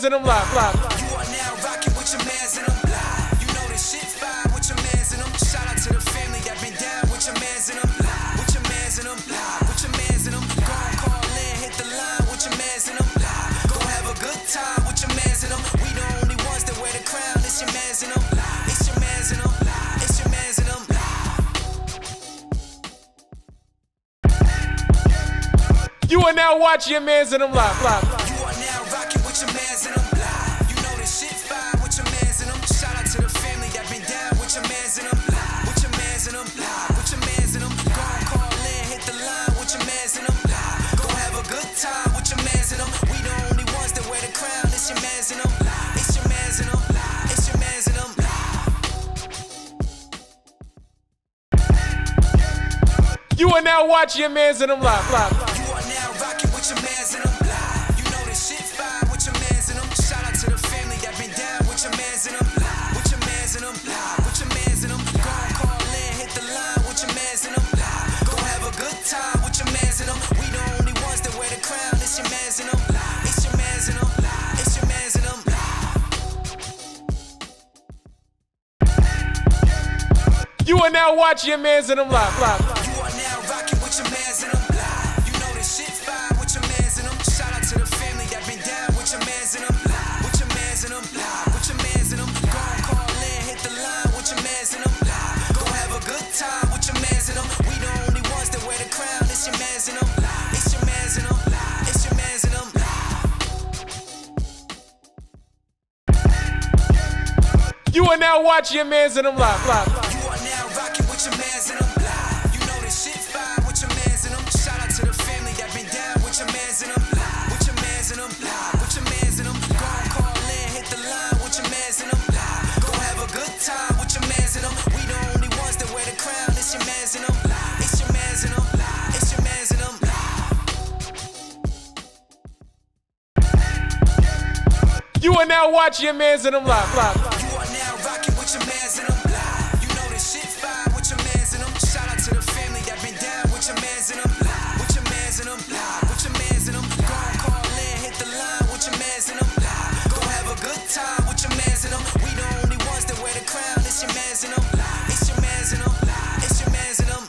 in them live. You are now rocking with your mans in them. You know this shit fire with your mans in them. Shout out to the family that been down with your mans in them. With your mans in them. With your mans in them. Go and call in, hit the line with your mans in them. Go have a good time with your mans in them. We the only ones that wear the crown. It's your mans in them. It's your mans in them. It's your mans in them. You are now watching your mans in them live. You are now rocking with your mans in them. You know this shit fire with your mans in them. Shout out to the family that been down with your mans in them. With your mans in them. With your mans in them. Go and call in, hit the line with your mans in them. Go have a good time with your mans in them. We the only ones that wear the crown. It's your mans in them. It's your mans in them. It's your mans in them. You are now watching your mans in them live. You are now rocking with your mans in them. You know this shit fire with your mans in them. Shout out to the family that been down with your mans in them. With your mans in them. With your mans in them. Go and call in, hit the line with your mans in them. Go have a good time with your mans in them. We the only ones that wear the crown. It's your mans in them. It's your mans in them. It's your mans in them. You are now watching your mans in them live. You are now rocking with your mans in them. You know this shit fire with your mans in them. Shout out to the family that been down with your mans in them. With your mans in them. With your mans in them. Go and call in, hit the line with your mans in them. Go have a good time with your mans in them. We the only ones that wear the crown. It's your mans in them. It's your mans in them. It's your mans in them. You are now watching your mans in them live. You are now rocking with your mans in them. You know this shit fire with your mans in them. Shout out to the family that been down with your mans in them. With your mans in them. With your mans in them. Go and call in, hit the line with your mans in them. Go have a good time with your mans in them. We the only ones that wear the crown. It's your mans in them. It's your mans in them. It's your mans in them. You are now watching your mans in them live. You are now rocking with your mans in them. You know this shit fire with your mans in them. Shout out to the family that been down with your mans in them. With your mans in them. With your mans in them. Go and call in, hit the line with your mans in them. Go have a good time with your mans in them. We the only ones that wear the crown. It's your mans in them. It's your mans in them. It's your mans in them.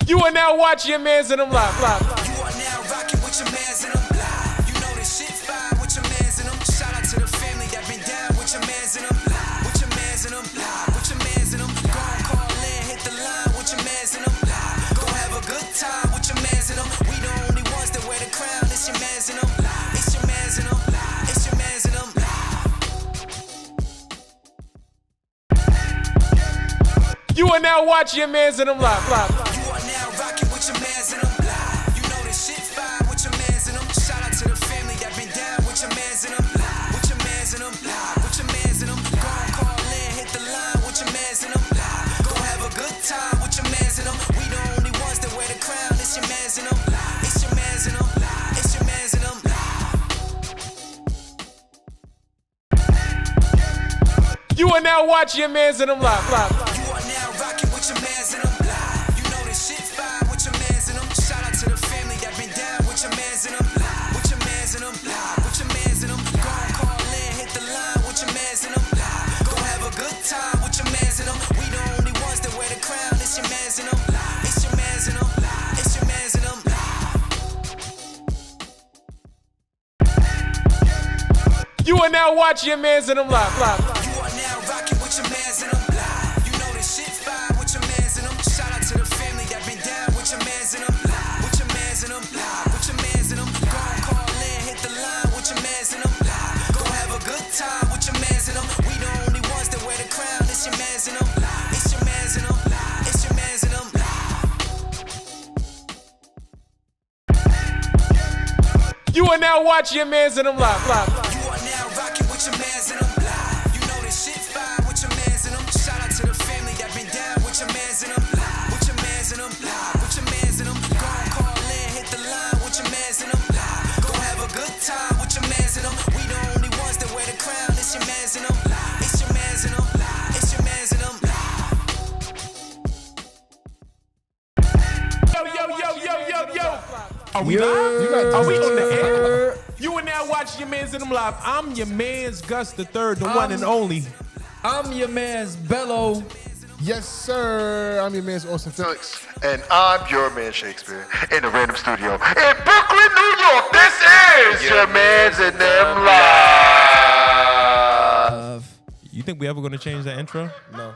You are now watching your mans in them live. You are now rocking with your mans in them. You know this shit fire with your mans in them. Shout out to the family that been down with your mans in them. With your mans in them. With your mans in them. Go and call in, hit the line with your mans in them. Go have a good time with your mans in them. We the only ones that wear the crown. It's your mans in them. It's your mans in them. It's your mans in them. You are now watching your mans in them live. You are now rocking with your mans in them. You know this shit fire with your mans in them. Shout out to the family that been down with your mans in them. With your mans in them. With your mans in them. Go and call in, hit the line with your mans in them. Go have a good time with your mans in them. We the only ones that wear the crown. It's your mans in them. It's your mans in them. It's your mans in them. You are now watching your mans in them live. You are now rocking with your mans in them. You know this shit fire with your mans in them. Shout out to the family that been down with your mans in them. With your mans in them. With your mans in them. Go and call in, hit the line with your mans in them. Go have a good time with your mans in them. We the only ones that wear the crown. It's your mans in them. It's your mans in them. It's your mans in them. You are now watching your mans in them live. You are now rocking with your mans in them. You know this shit fire with your mans in them. Shout out to the family that been down with your mans in them. With your mans in them. With your mans in them. Go and call in, hit the line with your mans in them. Go have a good time with your mans in them. We the only ones that wear the crown. It's your mans in them. It's your mans in them. It's your mans in them. You are now watching your mans in them live. You are now rocking with your mans in them. You know this shit fire with your mans in them. Shout out to the family that been down with your mans in them. With your mans in them. With your mans in them. Go and call in, hit the line with your mans in them. Go have a good time with your mans in them. We the only ones that wear the crown. It's your mans in them. It's your mans in them. It's your mans in them. Yo, yo, yo, yo, yo, yo. we live? Are we on the air? air? You are now watching Your Mans in them live. I'm your man's Gus the Third, the one and only. I'm your man's Bello. Yes, sir. I'm your man's Austin Felix. And I'm your man Shakespeare in the Random Studio in Brooklyn, New York. This is your man's and them live. You think we ever gonna change that intro? No.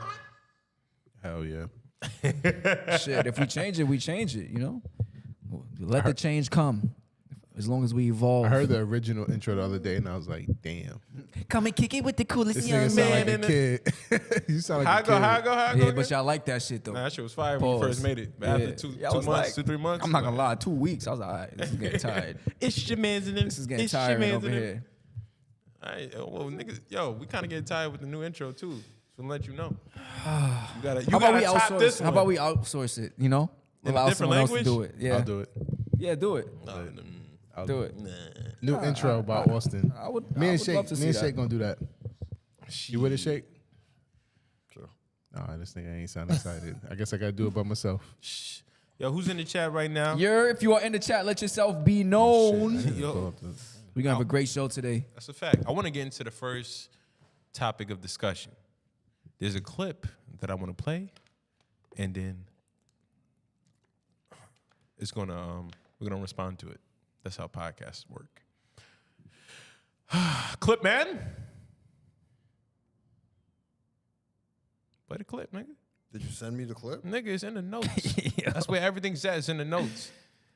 Hell yeah. Shit, if we change it, we change it, you know? Let the change come. As long as we evolve. I heard the original intro the other day and I was like, damn. Come and kick it with the coolest This young nigga man. sound like a kid. You sound How like I go? a kid. How I go? How I go? Yeah, again? but y'all like that shit, though. Nah, that shit was fire when you Pause. first made it. But Yeah. after two Yeah, I months, was like, 2-3 months. I'm not gonna lie, 2 weeks. I was like, all right, this is getting tired. It's your man's and them. This is getting It's your tiring man's over and them. here. All right, well, niggas, yo, we kind of getting tired with the new intro too. So I'm let you know. You gotta How about we top outsource? this How one. about we outsource it? You know, In a allow different someone else to language? do it. Yeah, I'll do it. Yeah, do it. I'll Do it. New intro by Austin. I would. Me I and would Shake, love to me see and that. Shake gonna do that. You with it, Shake? Sure. Nah, this nigga ain't sound excited. I guess I gotta do it by myself. Yo, who's in the chat right now? If you are in the chat, let yourself be known. Yo, We're gonna have a great show today. that's a fact. I want to get into the first topic of discussion. There's a clip that I want to play, and then it's gonna we're gonna respond to it. That's how podcasts work. Clip, man. Play the clip, nigga. Did you send me the clip? Nigga, it's in the notes. That's where everything's at. It's in the notes.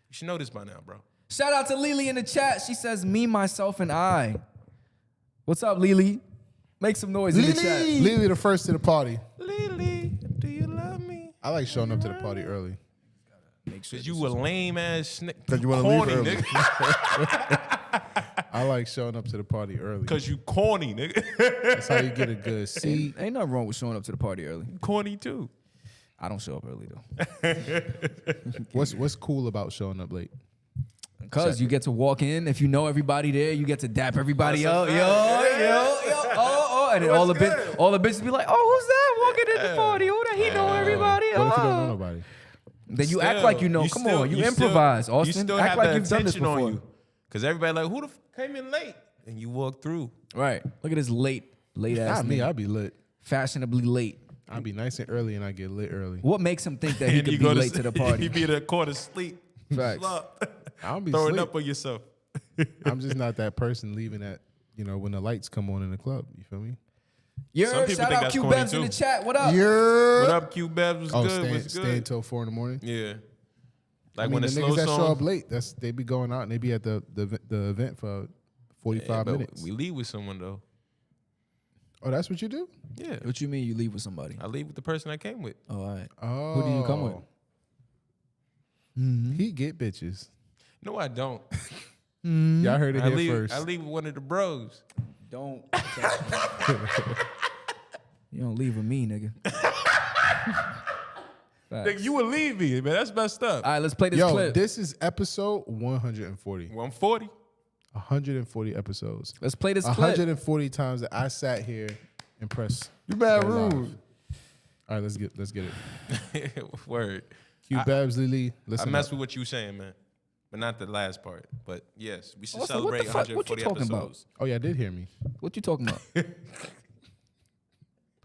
You should know this by now, bro. Shout out to Lily in the chat. She says, "Me, myself, and I." What's up, Lily? Make some noise in the chat. Lily the first to the party. Lily, do you love me? I like showing up to the party early. Cause you a lame ass Cause you wanna leave corny, early. nigga. I like showing up to the party early. Cause you corny, nigga. That's how you get a good seat. Ain't nothing wrong with showing up to the party early. Corny too. I don't show up early though, What's cool about showing up late? cause you get to walk in. If you know everybody there, you get to dap everybody That's a up. fact. And then all the bitches be like, "Oh, who's that walking in the party? Who that? He know everybody." What if you don't know Oh. nobody? Then you act like you know. Come on, you improvise, Austin. You still act have like the you've done this attention before. on you. Cause everybody like, who the came in late? And you walk through. Right. Look at this late ass Not me. nigga. I'll be lit. Fashionably late. I'll be nice and early and I get lit early. What makes him think that he And could you be go late to the party? You be at a quarter sleep. Facts. I don't be Throwing sleep. up on yourself. I'm just not that person leaving at, when the lights come on in the club. You feel me? Some people Shout think out that's Q corny, Bevs in too. the chat. What up? What up, Q Babs? Was Oh, good. stay Was good. until 4 in the morning. Yeah. I Like mean, when the the slow niggas that show up song. late, they be going out and they be at the event for 45 but minutes. we leave with someone though. Oh, that's what you do? Yeah. What you mean you leave with somebody? I leave with the person I came with. Oh, all right. Oh, Who do you come with? He get bitches. No, I don't. Y'all heard it I here leave. first. I leave with one of the bros. Don't. You don't leave with me, nigga. Nigga, you would leave me, man. That's messed up. All right, let's play this Yo, clip. this is episode 140. 140. 140 episodes. Let's play this clip. 140 times that I sat here and pressed. You mad go live. rude. All right, let's get it. Word. Q Babs, Lily, I listen messed up. with what you saying, man. But not the last part. But yes, we should Austin, what the celebrate fuck? What you 140 talking about? episodes. Oh, yeah, I did hear me. What you talking about?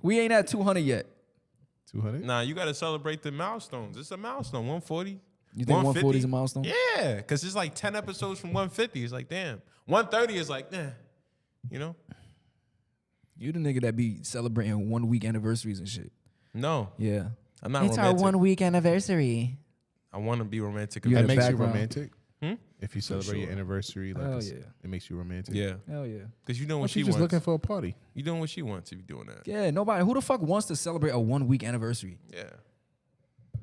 We ain't at 200 yet. 200? Nah, you got to celebrate the milestones. It's a milestone. 140. You think 140 is a milestone? Yeah, because it's like 10 episodes from 150. It's like, damn. 130 is like, you know? You the nigga that be celebrating 1 week anniversaries and shit. No, Yeah. I'm not romantic. week anniversary. I want to be romantic. You That in the makes you background. romantic? If you celebrate your sure. anniversary, like Hell this, yeah. it makes you romantic. Yeah, Hell yeah. because you doing Well, what she she's just wants. looking for a party. You doing what she wants if you doing that. Yeah, nobody. Who the fuck wants to celebrate a 1 week anniversary? Yeah.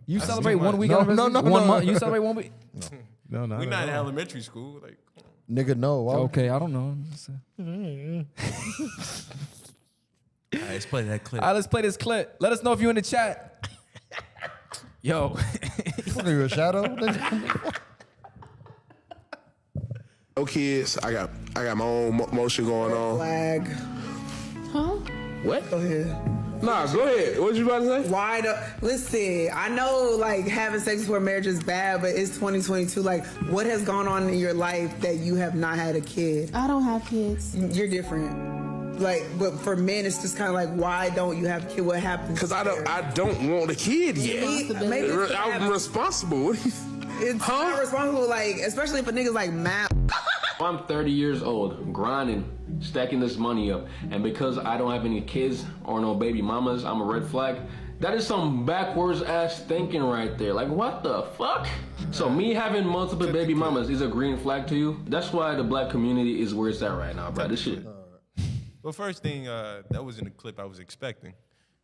You That's celebrate too 1 much. week No, anniversary? no, 1 no. month? You celebrate 1 week? No, We're not in elementary school. Like, Nigga, no. Why? Okay, I don't know. all right, let's play that clip. All right, let's play this clip. Let us know if you're in the chat. Yo. Fuck, are you a shadow? Nigga? No kids. I got my own motion going on. Flag. What? Go ahead. Nah, go ahead. What you about to say? Why do listen? I know like having sex before marriage is bad, but it's 2022. Like, what has gone on in your life that you have not had a kid? I don't have kids. You're different. Like, but for men, it's just kind of like, why don't you have a kid? What happens? Because I don't want a kid yet. Maybe it's I'm responsible. What do you? It's not responsible, like, especially for niggas like Matt. I'm 30 years old, grinding, stacking this money up, and because I don't have any kids or no baby mamas, I'm a red flag. That is some backwards ass thinking right there. Like, what the fuck? So me having multiple baby mamas is a green flag to you? That's why the black community is where it's at right now, bro. This shit. Well, first thing, that wasn't a clip I was expecting.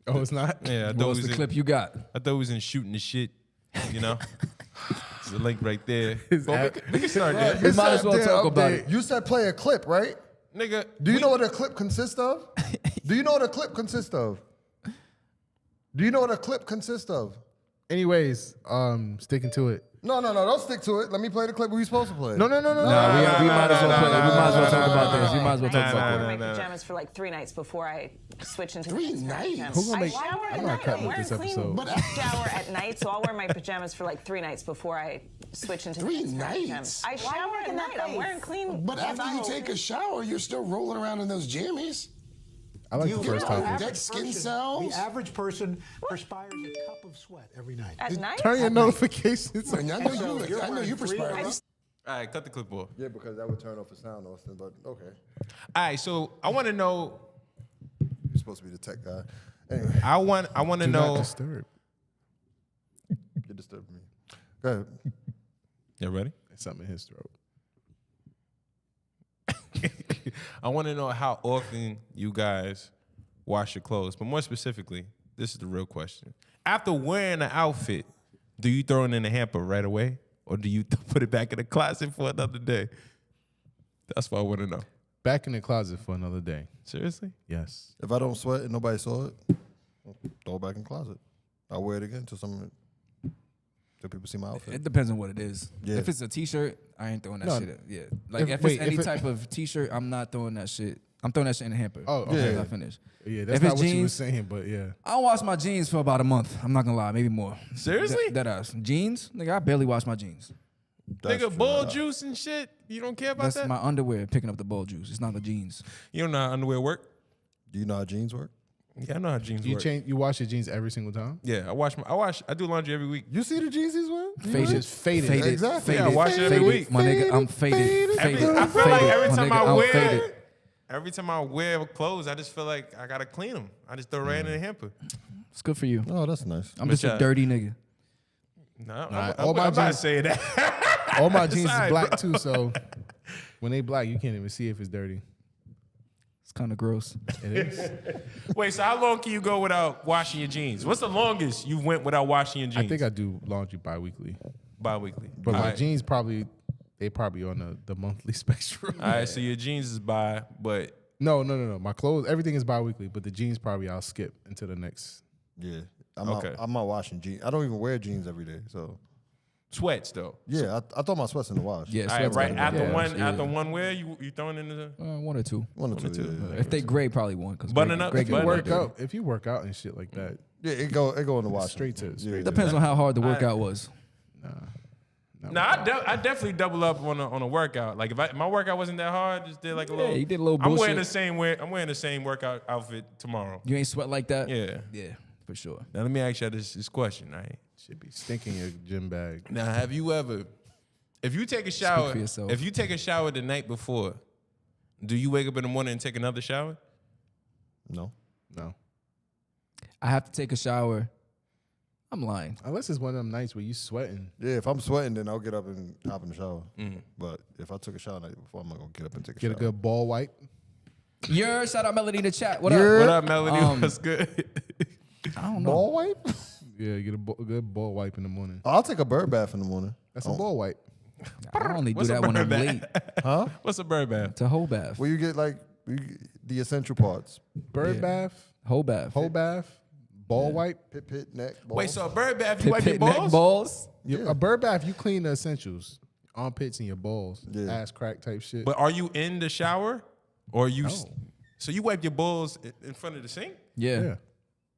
Oh, it's not? Yeah, I thought What it was was the in, clip you got? I thought it was in shooting the shit, you know? There's a link right there. Well, we can start there. We might as well talk Update. about it. You said play a clip, right? Nigga, Do you know what a clip consists of? Do you know what a clip consists of? Do you know what a clip consists of? Anyways, sticking to it. No, don't stick to it. Let me play the clip we supposed to play. No. We might as well play. We might as well talk about this. We might as well talk about I this. wear my pajamas for like 3 nights before I switch into 3 nights? Who's gonna I make? shower at I'm not night. cutting I'm with this wearing episode. clean shower at night, so I'll wear my pajamas for like 3 nights before I switch into 3 the nights? I shower at night. I'm wearing clean. But after you take a shower, you're still rolling around in those jammies. I like the first topic. Dead skin cells. The average person perspires a cup of sweat every night. At night? Turn your notifications on. I know you perspire. All right, cut the clip off. Yeah, because that would turn off the sound, Austin, but okay. All right, so I want to know. You're supposed to be the tech guy. Anyway, I want to Do not know. disturb. you disturbed me. Go ahead. You ready? It's something in his throat. I want to know how often you guys wash your clothes, but more specifically, this is the real question. After wearing an outfit, do you throw it in the hamper right away, or do you put it back in the closet for another day? That's what I want to know. Back in the closet for another day. Seriously? Yes. If I don't sweat and nobody saw it, throw it back in the closet. I'll wear it again till people see my outfit. It depends on what it is. Yeah. If it's a t-shirt, I ain't throwing that No. shit in. Yeah. Like if it's any type of t-shirt, I'm not throwing that shit. I'm throwing that shit in the hamper. Oh, okay. After I finish. Yeah, that's If not it's what you were jeans, saying, but yeah. I don't wash my jeans for about a month. I'm not gonna lie, maybe more. Seriously? That ass. Jeans? Nigga, I barely wash my jeans. That's Nigga, true. bull juice and shit. You don't care about That's that? my underwear picking up the bull juice. It's not the jeans. You don't know how underwear work? Do you know how jeans work? Yeah, I know how jeans You work. You wash your jeans every single time? Yeah, I do laundry every week. You see the jeans he's wearing? It's just faded. Faded. Exactly. Yeah, I wash it every Faded. week. My nigga, I'm faded. Faded. I feel like every My time nigga, I I'm wear faded. every time I wear clothes, I just feel like I gotta clean them. I just throw right in the hamper. It's good for you. Oh, that's nice. I'm just a dirty nigga. No, Nah, I'm not jeans- saying that. All my jeans is Sorry, black bro. too, so when they black, you can't even see if it's dirty. It's kind of gross. It is. Wait, so how long can you go without washing your jeans? What's the longest you went without washing your jeans? I think I do laundry bi-weekly. Bi-weekly. But All my right. jeans probably on the monthly spectrum. All right, so your jeans is bi, but No. My clothes, everything is bi-weekly, but the jeans probably I'll skip until the next. Yeah. I'm Okay. not washing jeans. I don't even wear jeans every day. So sweats though. yeah, I throw my sweats in the wash. Yeah, All right, sweats right gotta after be one washed, yeah. after one wear, you throwing in the One or two. One or One or two. two. Yeah. If they gray, probably one. Cause Button gray, up, gray if get you work work dirty. If you work out and shit like that, Yeah, it go in the wash. straight to Depends on how hard the workout was. Nah, I definitely double up on a workout. Like if my workout wasn't that hard, just did like a little. you did a little I'm wearing bullshit. I'm wearing the same workout outfit tomorrow. You ain't sweat like that? Yeah. Yeah, for sure. Now let me ask you this question, right? should be stinking your gym bag. Now, have you ever, if you take a shower, for yourself. if you take a shower the night before, do you wake up in the morning and take another shower? No. I have to take a shower. I'm lying. Unless it's one of them nights where you sweating. Yeah, if I'm sweating, then I'll get up and hop in the shower. But if I took a shower the night before, I'm not gonna get up and take a shower. Get a good ball wipe. Shout out Melody in the chat. What What up? up, Melody? What's good? I don't know. Ball wipe? Yeah, get a good ball wipe in the morning. I'll take a bird bath in the morning. That's a ball wipe. I only do What's a that when I'm bird late. Huh? What's a bird bath? To whole bath. Where you get like the essential parts. Bird Yeah. bath, Whole bath. whole bath, ball wipe. Pit, neck, balls. Wait, so a bird bath, you wipe Pit your neck balls? balls. A bird bath, you clean the essentials. Armpits and your balls. Yeah. Ass crack type shit. But are you in the shower? Or you, No. so you wipe your balls in front of the sink? Yeah. yeah.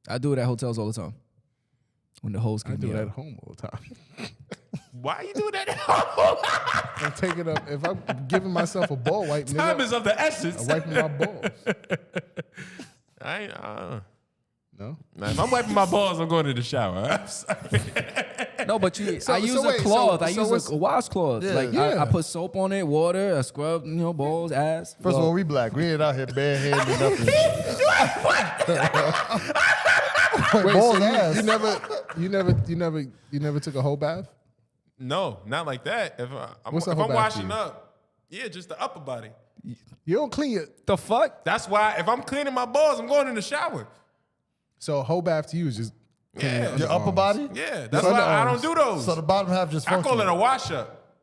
I do it at hotels all the time. When the hoes I can do be it out. at home all the time. Why you doing that? I'm taking up. If I'm giving myself a ball wipe, Time nigga, is of the essence. I'm wiping my balls. I ain't, No. Now, if I'm wiping my balls, I'm going to the shower. I'm sorry. No, but I use a cloth. I use a washcloth. Yeah. Like I put soap on it, water, I scrub, balls, ass. First of all, we black. We ain't out here barehanded nothing. Wait, Balls so ass. you never took a whole bath? No, not like that. If What's a I'm whole bath to washing you? up, yeah, just the upper body. You don't clean your. The fuck? That's why if I'm cleaning my balls, I'm going in the shower. So a whole bath to you is just cleaning Yeah. Your upper body? Yeah, that's Your why I underarms. don't do those. So the bottom half just I call it functional. a wash up.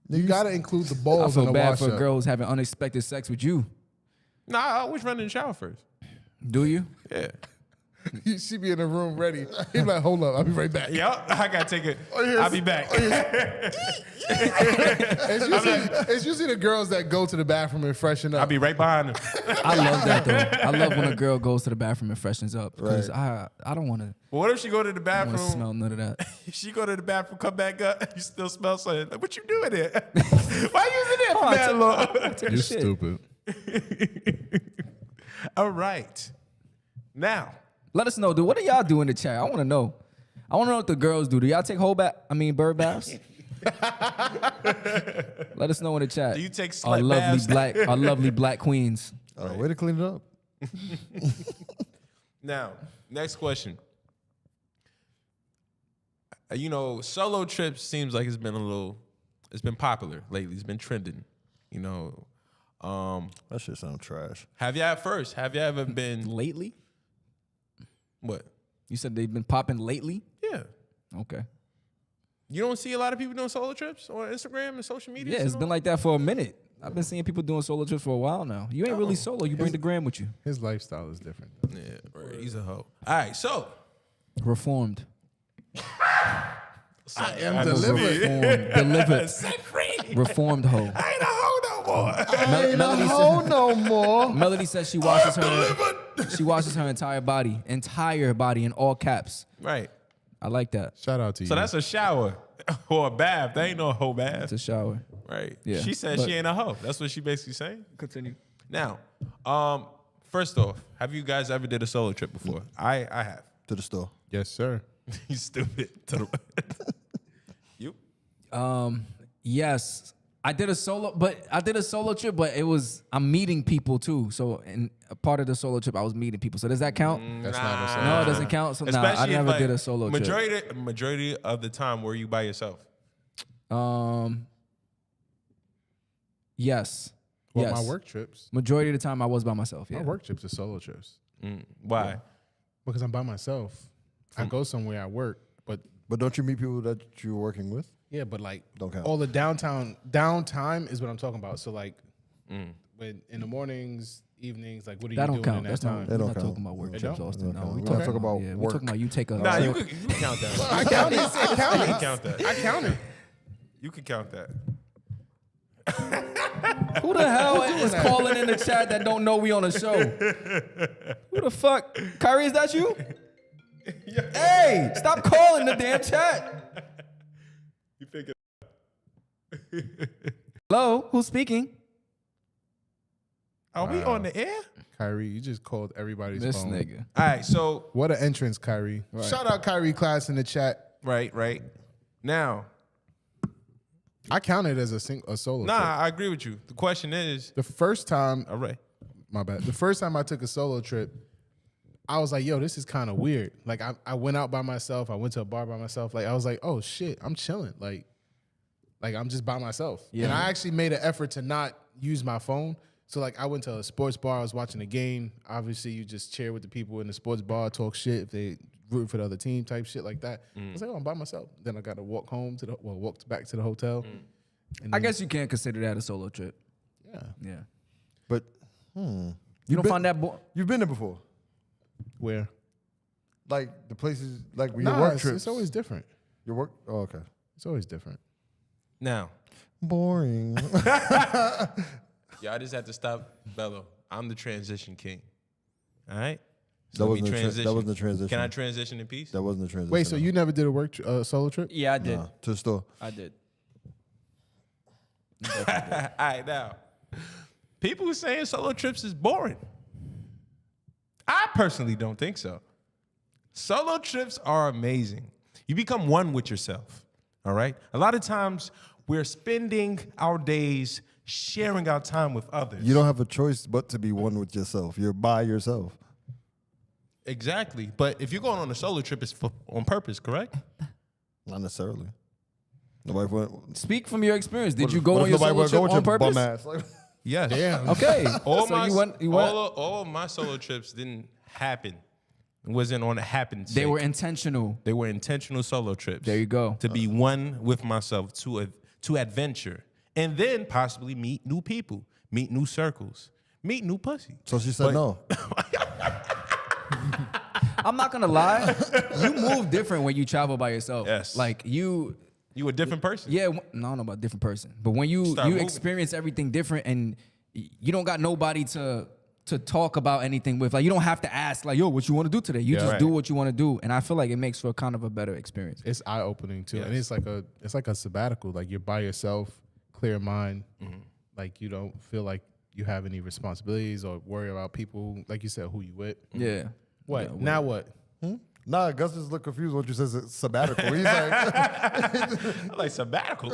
You gotta include the I balls in feel the bad wash for up. girls having unexpected sex with you. Nah, I always run in the shower first. Do you? Yeah. She be in the room ready. He's like, hold up, I'll be right back. Yup, I gotta take it. I'll be back. It's usually the girls that go to the bathroom and freshen up. I'll be right behind her. I love that though. I love when a girl goes to the bathroom and freshens up because I don't want to But what if she go to the bathroom? smell none of that. She go to the bathroom, come back up, you still smell something. Like, what you doing there? Why you in there for that long? You're stupid. All right. Now, Let us know, dude. What do y'all do in the chat? I want to know. I want to know what the girls do. Do y'all take bird baths? Let us know in the chat. do you take Our slut lovely baths? our lovely black queens. Way to clean it up. Now, next question. Solo trips seems like it's been popular lately. It's been trending. That shit sound trash. Have y'all ever been Lately? what? You said they've been popping lately? Yeah. Okay. You don't see a lot of people doing solo trips on Instagram and social media? Yeah, it's been like that for a minute. I've been seeing people doing solo trips for a while now. You ain't really solo. You bring the gram with you. His lifestyle is different. Yeah, right. He's a hoe. All right, so Reformed. I am delivered. Delivered. set free. Reformed hoe. I ain't a hoe no more. No more. Melody says she washes her entire body in all caps. Right. I like that. Shout out to you. So that's a shower or a bath. That ain't no hoe bath. It's a shower. Right. Yeah, She said but- she ain't a hoe. That's what she basically saying. Continue. Now, first off, have you guys ever did a solo trip before? I have. To the store. Yes, sir. You stupid. You? Yes. I did a solo trip, but I'm meeting people too. So in a part of the solo trip, I was meeting people. So does that count? That's not a solo No, it trip. doesn't count. So I Especially if, never did a solo trip. Majority of the time, were you by yourself? Yes. Well, yes. my work trips. Majority of the time, I was by myself. Yeah. My work trips are solo trips. Why? Because I'm by myself. I go somewhere, I work, but don't you meet people that you're working with? yeah, but like Don't count. all the downtime is what I'm talking about. So like when in the mornings, evenings, like what are That you don't doing count. in That's that not. time? We're don't not count. talking about work They trips, don't? Austin. They No, don't we count. talking Talk about we're work. talking about you take a. Nah, you can count that. I count it. I count You it. can count that. I count it. You can count that. Who the hell is calling in the chat that don't know we on a show? Who the fuck? Kyrie, is that you? Hey, stop calling the damn chat. You figure. Hello, who's speaking? Are we on the air? Kyrie, you just called everybody's This phone. nigga. All right, so What an entrance, Kyrie. Shout out Kyrie class in the chat. right. Now, I count it as a solo nah, trip. I agree with you. The question is, The first time, all right. my bad. The first time I took a solo trip, I was like, yo, this is kind of weird. Like I went out by myself. I went to a bar by myself. Like I was like, oh shit, I'm chilling. Like I'm just by myself. Yeah. And I actually made an effort to not use my phone. So like I went to a sports bar. I was watching a game. Obviously, you just cheer with the people in the sports bar, talk shit if they rooting for the other team, type shit like that. I was like, oh, I'm by myself. Then I got to walk back to the hotel. And I then- guess you can't consider that a solo trip. yeah. Yeah. But You don't find that you've been there before. Where? Like the places, like your Nah, work trips. it's always different. Your work. Oh, okay. It's always different. Now, Boring. y'all just have to stop Bello. I'm the transition king. All right? That Let me wasn't transition. that wasn't the transition. Can I transition in peace? That wasn't the transition. Wait, so you never did a work solo trip? Yeah, I did. Nah, to the store. I did. All right, now, people saying solo trips is boring. I personally don't think so. Solo trips are amazing. You become one with yourself, all right? A lot of times, we're spending our days sharing our time with others. You don't have a choice but to be one with yourself. You're by yourself. Exactly. But if you're going on a solo trip, it's on purpose, correct? Not necessarily. Nobody went. Speak from your experience. Did you go What on if your nobody solo went trip go on with your purpose? bum ass? Like, Yes. Damn. Okay. All So my, you went. all of my solo trips didn't happen. It wasn't on a happen. They were intentional. They were intentional solo trips. There you go. To be one with myself, to adventure, and then possibly meet new people, meet new circles, meet new pussy. so she said no. I'm not gonna lie. You move different when you travel by yourself. Yes. Like you a different person. Yeah, no, I don't know about different person. But when you Start moving. experience everything different and you don't got nobody to talk about anything with. Like you don't have to ask like, yo, what you want to do today? You just do what you want to do. And I feel like it makes for kind of a better experience. It's eye opening too, Yes. and it's like a sabbatical. Like you're by yourself, clear mind. Like you don't feel like you have any responsibilities or worry about people. Like you said, who you with. Yeah. What Yeah, now? What? Nah, Gus just look confused when you says sabbatical. He's like, I like sabbatical.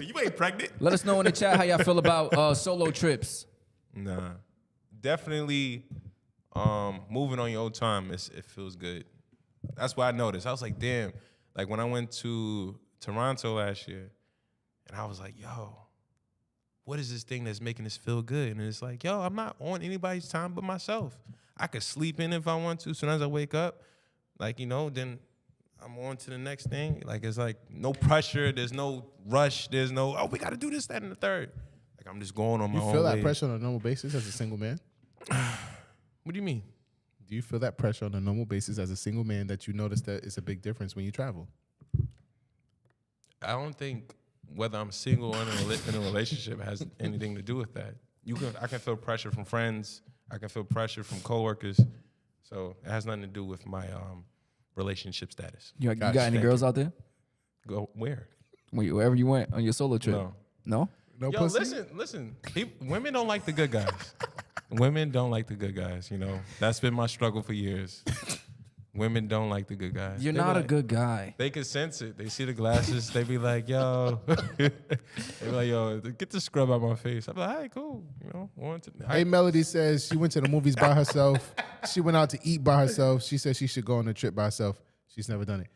You ain't pregnant. Let us know in the chat how y'all feel about solo trips. Nah, definitely. Moving on your own time, it feels good. That's what I noticed. I was like, damn. Like when I went to Toronto last year, and I was like, yo, what is this thing that's making us feel good? And it's like, yo, I'm not on anybody's time but myself. I could sleep in if I want to. As soon as I wake up, like, you know, then I'm on to the next thing. Like, it's like no pressure. There's no rush. There's no, oh, we got to do this, that, and the third. Like, I'm just going on my own You feel that way. pressure on a normal basis as a single man? What do you mean? Do you feel that pressure on a normal basis as a single man that you notice that it's a big difference when you travel? I don't think whether I'm single or in a relationship has anything to do with that. I can feel pressure from friends. I can feel pressure from coworkers. So it has nothing to do with my relationship status. You got any girls out there? Go where? Wherever you went on your solo trip? No. No? No Yo, pussy? listen. Women don't like the good guys. Women don't like the good guys, you know. That's been my struggle for years. Women don't like the good guys. You're They not a like- good guy. They can sense it. They see the glasses. They be like, yo. They be like, yo, get the scrub out my face. I'm like, all right, cool. You know, Hey, Melody says she went to the movies by herself. She went out to eat by herself. She said she should go on a trip by herself. She's never done it.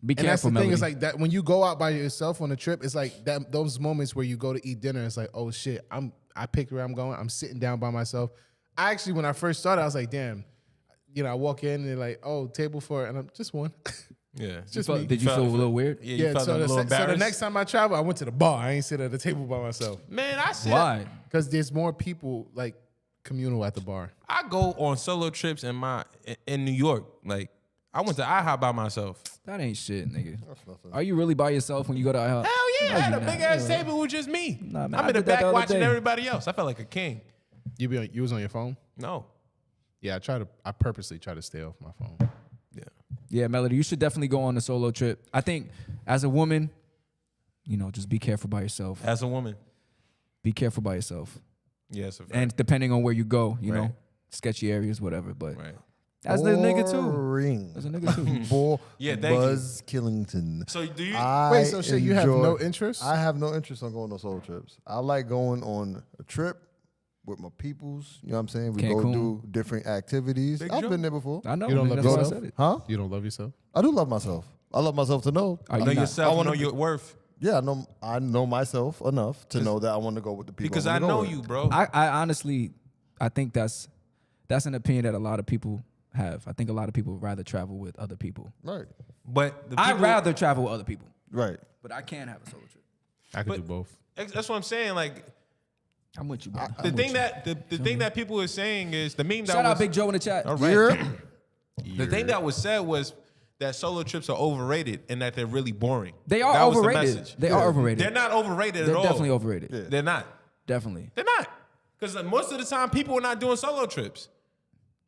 Be And that's careful, the thing. Melody. It's like that when you go out by yourself on a trip. It's like that those moments where you go to eat dinner. It's like, oh shit, I picked where I'm going. I'm sitting down by myself. I actually, when I first started, I was like, damn. You know, I walk in and they're like, oh, table for, and I'm just one. Yeah. Just You me. felt- did you feel a little weird? Yeah, you felt a little so the embarrassed. next time I travel, I went to the bar. I ain't sit at the table by myself. Man, I said, Why? Because there's more people like communal at the bar. I go on solo trips in New York. Like, I went to IHOP by myself. That ain't shit, nigga. Are you really by yourself when you go to IHOP? Hell yeah, No, I had you a not. big ass table with just me. Nah, man, I'm I in the did that back the other watching day. everybody else. I felt like a king. You was on your phone? No. Yeah, I purposely try to stay off my phone. Yeah. Yeah, Melody, you should definitely go on a solo trip. I think as a woman, you know, just be careful by yourself. As a woman. Be careful by yourself. Yes. And depending on where you go, you know, Right. sketchy areas, whatever. But Right. as the nigga too. Boring. As a nigga too. Yeah, thank you. Buzz Killington. So do you? Wait, so shit, you have no interest? I have no interest on going on solo trips. I like going on a trip with my peoples. You know what I'm saying? We Cancun. go do different activities. Big I've jump. been there before. I know. You don't nigga, love that's why I yourself? said it. Huh? You don't love yourself? I do love myself. I love myself to know. Are you Know not? yourself, I wanna know your worth. Yeah, I know myself enough to know that I want to go with the people. Because I wanna go know with. you, bro. I honestly, I think that's an opinion that a lot of people have. I think a lot of people would rather travel with other people. Right. But the I'd people- rather travel with other people, Right. but I can have a solo trip. I could But- do both. That's what I'm saying. Like, I'm with you, bro. the thing that people are saying is the meme that Shout was, out Big Joe in the chat. All right. The thing that was said was that solo trips are overrated and that they're really boring. They are That was the overrated. message. They are overrated. They're not overrated They're at all. definitely overrated. They're not. Definitely. They're not. Because most of the time, people are not doing solo trips.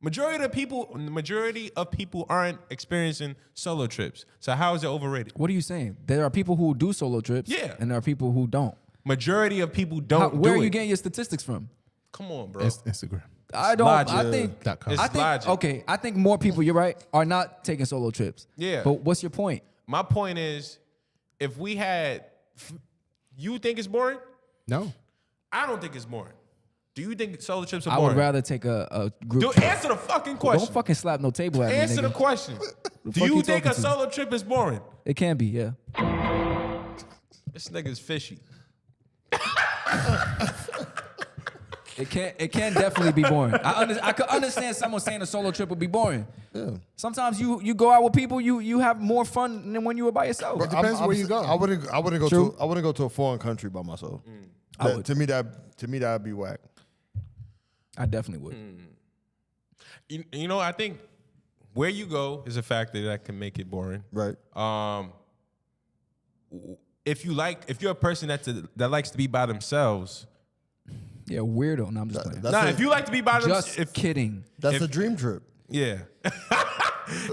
Majority of people aren't experiencing solo trips. So how is it overrated? What are you saying? There are people who do solo trips. Yeah. And there are people who don't. Majority of people don't. Where do are you it. getting your statistics from? Come on, bro. Instagram. I don't. Logic. I think. .com. It's I think. logic. Okay. I think more people. You're right. Are not taking solo trips. Yeah. But what's your point? My point is, if we had, you think it's boring? No. I don't think it's boring. Do you think solo trips are I boring? would rather take a group. Dude, trip. answer the fucking question. Don't fucking slap no table at me. Answer the nigga. question. Do fuck you you think a talking to? solo trip is boring? It can be. Yeah. This nigga's fishy. It can definitely be boring. I could understand someone saying a solo trip would be boring. Yeah. Sometimes you go out with people, you have more fun than when you were by yourself. It depends where you go. I wouldn't go True. to. I wouldn't go to a foreign country by myself. I would. To me, that'd be whack. I definitely would. You know, I think where you go is a factor that can make it boring. Right. If you're a person that likes to be by themselves. Yeah, weirdo. No, I'm just playing. If you like to be by Just themselves, kidding. That's a dream trip. yeah.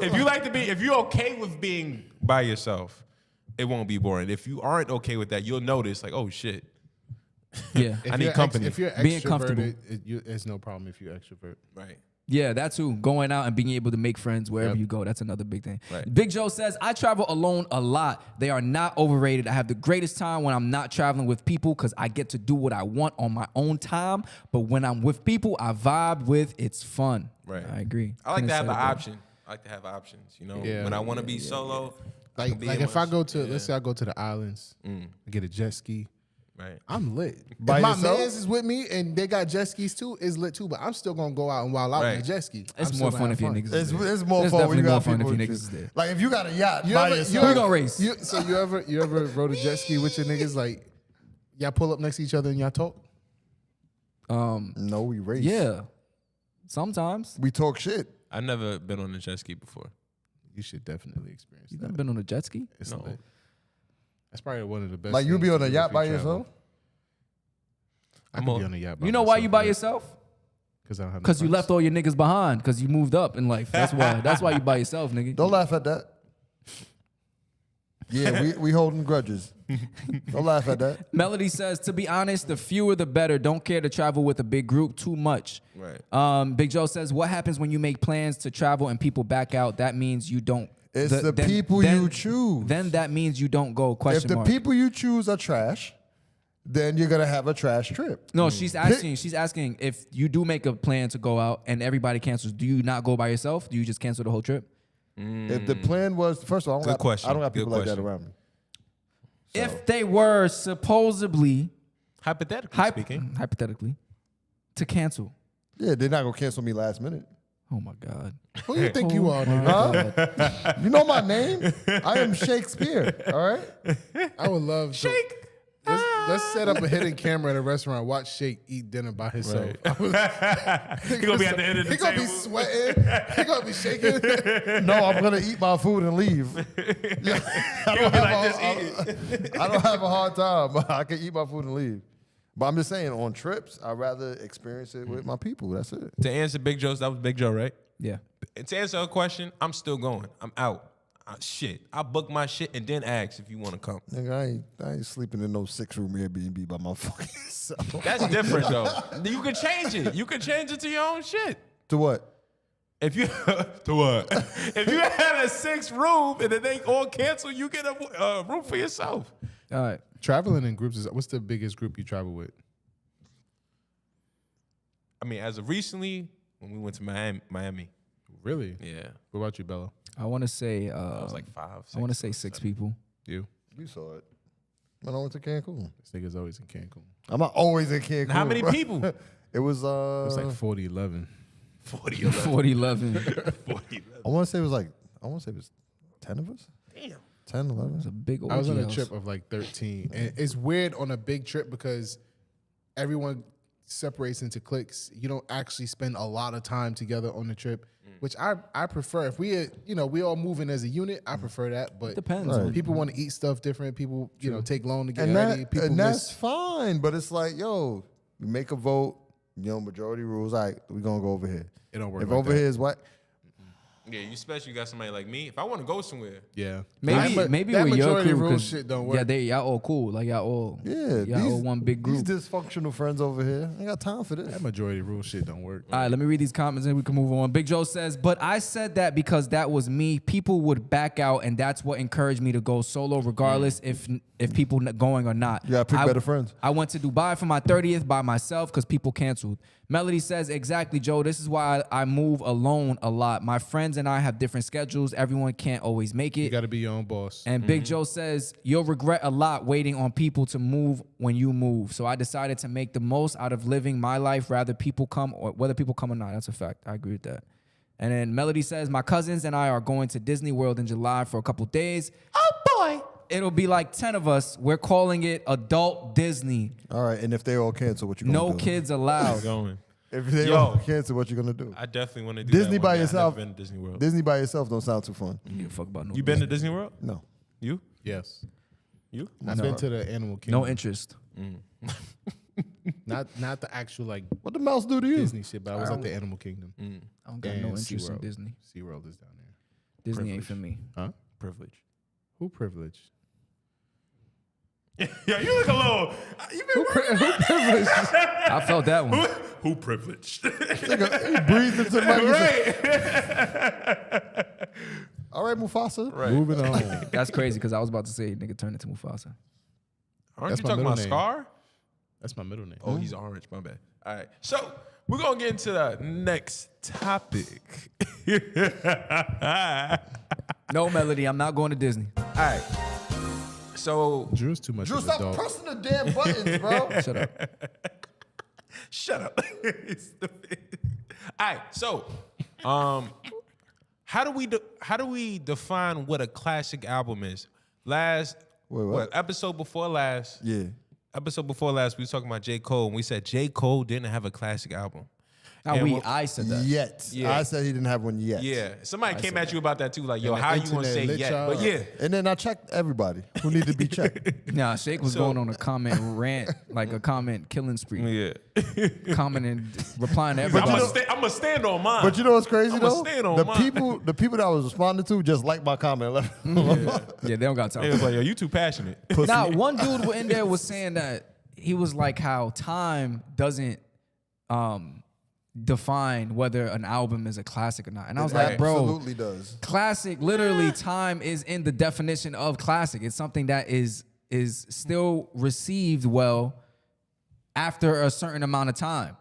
if you're okay with being by yourself, it won't be boring. If you aren't okay with that, you'll notice like, oh shit. Yeah. I need company. If you're Being comfortable. extroverted, it's no problem if you're extrovert. Right. Yeah, that too. Going out and being able to make friends wherever Yep. you go. That's another big thing. Right. Big Joe says, I travel alone a lot. They are not overrated. I have the greatest time when I'm not traveling with people because I get to do what I want on my own time. But when I'm with people, I vibe with. It's fun. Right. I agree. I like Couldn't to have say the it better. option. I like to have options. You know, Yeah. when I want to be solo. I Like can be like in if I my- go to, yeah. let's say I go to the islands, I get a jet ski. Right. I'm lit. By if my yourself? mans is with me and they got jet skis too, it's lit too. But I'm still gonna go out and wild out Right. on a jet ski. It's I'm more still fun gonna if have your niggas is there. It's more It's fun when definitely you more got fun people if your with niggas is there. Like if you got a yacht You by ever- yourself. We gonna race. So you ever rode a jet ski with your niggas? Like y'all pull up next to each other and y'all talk. No, we race. Yeah. Sometimes. We talk shit. I've never been on a jet ski before. You should definitely experience You that. never been on a jet ski? It's No. lit. That's probably one of the best. Like you things be to on a do yacht if you by travel. yourself. I could be on a yacht. You know why you by yourself? Because I don't have. Because you left all your niggas behind. Because you moved up in life. That's why. That's why you by yourself, nigga. Don't laugh at that. Yeah, we holding grudges. Don't laugh at that. Melody says, to be honest, the fewer the better. Don't care to travel with a big group too much. Right. Big Joe says, what happens when you make plans to travel and people back out? That means you don't. It's the people you choose. Then that means you don't go. If Question the mark. people you choose are trash, then you're gonna have a trash trip. No, she's asking if you do make a plan to go out and everybody cancels, do you not go by yourself? Do you just cancel the whole trip? If the plan was, first of all, I don't have people like that around me. If they were supposedly hypothetically to cancel. Yeah, they're not gonna cancel me last minute. Oh my God. Who do you think you are, nigga? Huh? You know my name? I am Shakespeare. All right. I would love Shake. Let's set up a hidden camera at a restaurant. Watch Shake eat dinner by himself. He gonna be at the end of the He gonna be table. sweating. He gonna be shaking. No, I'm gonna eat my food and leave. I don't have a hard time. I can eat my food and leave. But I'm just saying, on trips, I'd rather experience it with my people. That's it. To answer Big Joe's, that was Big Joe, right? Yeah. And to answer her question, I'm still going. I'm out. Shit. I book my shit and then ask if you want to come. Nigga, I ain't sleeping in no 6-room Airbnb by my fucking self. That's different though. You can change it. You can change it to your own shit. To what? If you to what? If you had a 6-room and then they all cancel, you get a room for yourself. All right. Traveling in groups what's the biggest group you travel with? I mean, as of recently, when we went to Miami. Really? Yeah. What about you, Bello? I want to say. I was like 5. I want to say 6 people. You? You saw it. When I went to Cancun. This nigga's always in Cancun. I'm not always in Cancun. How many bro. people? It was It was like 40-11. 40-11. I want to say it was 10 of us. Damn. 10, 11. It's a big old I was on a trip of like 13. And it's weird on a big trip because everyone separates into cliques. You don't actually spend a lot of time together on the trip, which I prefer. If we all moving as a unit, I prefer that. But Depends. Right. people want to eat stuff different. People, take long to get And, ready. that, People and miss. that's fine. But it's like, yo, you make a vote. majority rules. All right, we're gonna go over here. It don't work. If like over that. here is what? Yeah, you especially got somebody like me. If I want to go somewhere, Yeah. Maybe that with your majority crew, rule 'cause shit don't work. Yeah, y'all all cool. Like y'all all all one big group. These dysfunctional friends over here. I ain't got time for this. That majority rule shit don't work. All right, let me read these comments and we can move on. Big Joe says, but I said that because that was me. People would back out, and that's what encouraged me to go solo, regardless if people going or not. You gotta pick better friends. I went to Dubai for my 30th by myself because people canceled. Melody says, exactly, Joe. This is why I move alone a lot. My friends and I have different schedules. Everyone can't always make it. You got to be your own boss. And Big Joe says, you'll regret a lot waiting on people to move when you move. So I decided to make the most out of living my life, whether people come or not. That's a fact. I agree with that. And then Melody says, my cousins and I are going to Disney World in July for a couple days. Oh, boy. It'll be like 10 of us. We're calling it Adult Disney. All right, and if they all cancel, what you gonna do? No kids allowed. going. If they all cancel, what you gonna do? I definitely want to do Disney that by one day. yourself. I've never been to Disney World. Disney by yourself don't sound too fun. Fuck about no You been to Disney World? No. You? Yes. You? I've been to the Animal Kingdom. No interest. Not the actual like What the mouse do to you? Disney shit, but I was at the Animal Kingdom. I don't got no interest in SeaWorld. Disney. SeaWorld is down there. Disney ain't for me. Huh? Privilege. Who privileged? Yeah, you look a little. You been Who privileged? I felt that one. Who privileged? He breathed into the Right. All right, Mufasa. Right. Moving on. That's crazy because I was about to say nigga turned into Mufasa. Aren't That's you my talking middle about name. Scar? That's my middle name. Oh, he's orange. My bad. All right. So we're gonna get into the next topic. No, Melody, I'm not going to Disney. All right. So Drew's too much Drew, of an stop adult. pressing the damn buttons, bro. Shut up. shut up. Stupid. All right. So, how do we define what a classic album is? Wait, what? Episode before last? Yeah. Episode before last, we was talking about J. Cole, and we said J. Cole didn't have a classic album. I said that. Yet. Yeah. I said he didn't have one yet. Yeah, somebody came at you about that too, like, yo, And the how you gonna say internet lit yet? y'all But up. yeah, And then I checked everybody who needed to be checked. Nah, Shake was going on a comment rant, like a comment killing spree. yeah. Commenting, replying to I'm everybody. gonna stand on mine. But you know what's crazy I'ma though? stand on The mine. people that I was responding to just liked my comment. Yeah, they don't got time. It was like, yo, you too passionate. Now, one dude in there was saying that he was like how time doesn't define whether an album is a classic or not. And I was like, bro, absolutely does. classic, literally time is in the definition of classic. It's something that is still received well after a certain amount of time.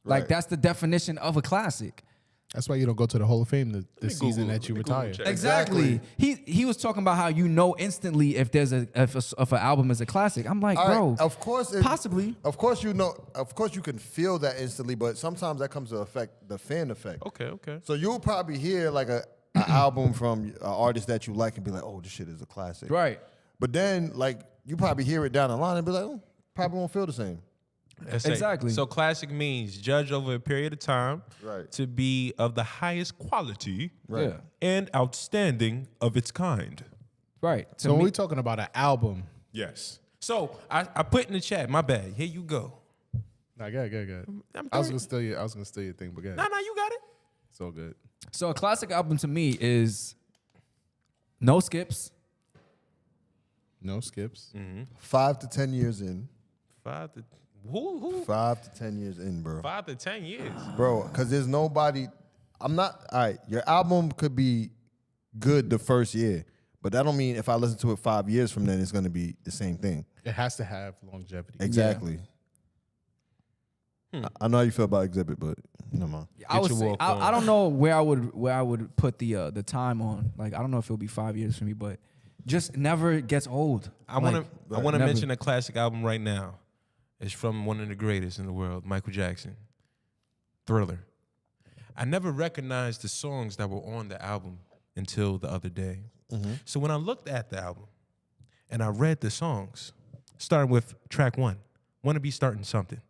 Like Right. that's the definition of a classic. That's why you don't go to the Hall of Fame the season Google- that you let me Google retire. check. Exactly. He was talking about how you know instantly if there's if an album is a classic. I'm like, All bro, right, of course, possibly. Of course, you know. Of course, you can feel that instantly, but sometimes that comes to affect the fan effect. Okay. So you'll probably hear like an album from an artist that you like and be like, "Oh, this shit is a classic." Right. But then, like, you probably hear it down the line and be like, "Oh, probably won't feel the same." That's it. Exactly. So classic means judged over a period of time Right. to be of the highest quality Right. Yeah. and outstanding of its kind. Right. To So when me- we talking about an album, Yes. So I put in the chat, my bad. Here you go. nah, go ahead. I'm I was sorry. gonna steal your thing, but go ahead. No, you got it. It's all good. So a classic album to me is no skips. No skips. 5 to 10 years in. 5 to who? 5 to 10 years in, bro. 5 to 10 years. Bro, because there's nobody. I'm not. All right, your album could be good the first year, but that don't mean if I listen to it 5 years from then, it's going to be the same thing. It has to have longevity. Exactly. I know how you feel about Exhibit, but never mind. I would your say walk on. I don't know where I would put the time on. Like I don't know if it'll be 5 years for me, but just never gets old. I want to never. mention a classic album right now. It's from one of the greatest in the world, Michael Jackson. Thriller. I never recognized the songs that were on the album until the other day. So when I looked at the album and I read the songs, starting with track 1, Wanna Be Starting Something.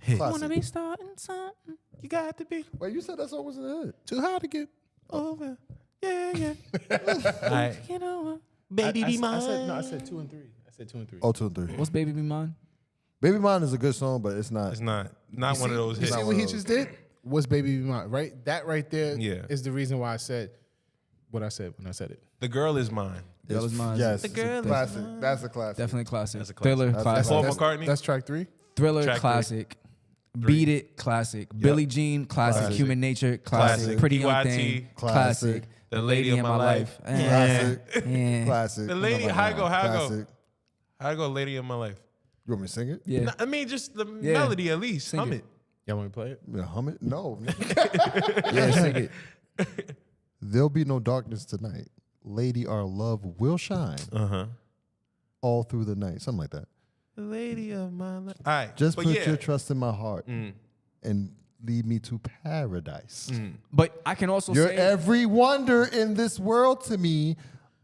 Hit. Classic. Wanna be starting something. You got to be Wait, you said that song was in the hood. Too hard to get. over. Yeah. All right. You know, Baby be mine. I said 2 and 3. I said 2 and 3. Oh, 2 and 3. What's Baby Be Mine? Baby Mine is a good song, but it's not. It's not. Not one of those You hits. see what he just did? Was Baby Be Mine, right? That right there is the reason why I said what I said when I said it. The Girl Is Mine. Girl Is Mine. Yes, The Girl Is classic. Mine. That's a classic. Definitely classic. That's a classic. Thriller, That's classic. Paul McCartney. That's track 3. Thriller, Track classic. Beat It, classic. Billie Jean, classic. Human Nature, classic. Pretty Young PYT, Thing, classic. The Lady of My Life. Classic. Eh. Classic. The Lady, how I go? Classic. How I go? Lady of My Life. You want me to sing it? Yeah. No, I mean, just the melody at least. Sing Hum it. it. Y'all want me to play it? Yeah, hum it? No. Yeah, sing it. There'll be no darkness tonight. Lady, our love will shine all through the night. Something like that. The Lady of My Life. All right. Just but put yeah. your trust in my heart and lead me to paradise. But I can also You're say every wonder in this world to me.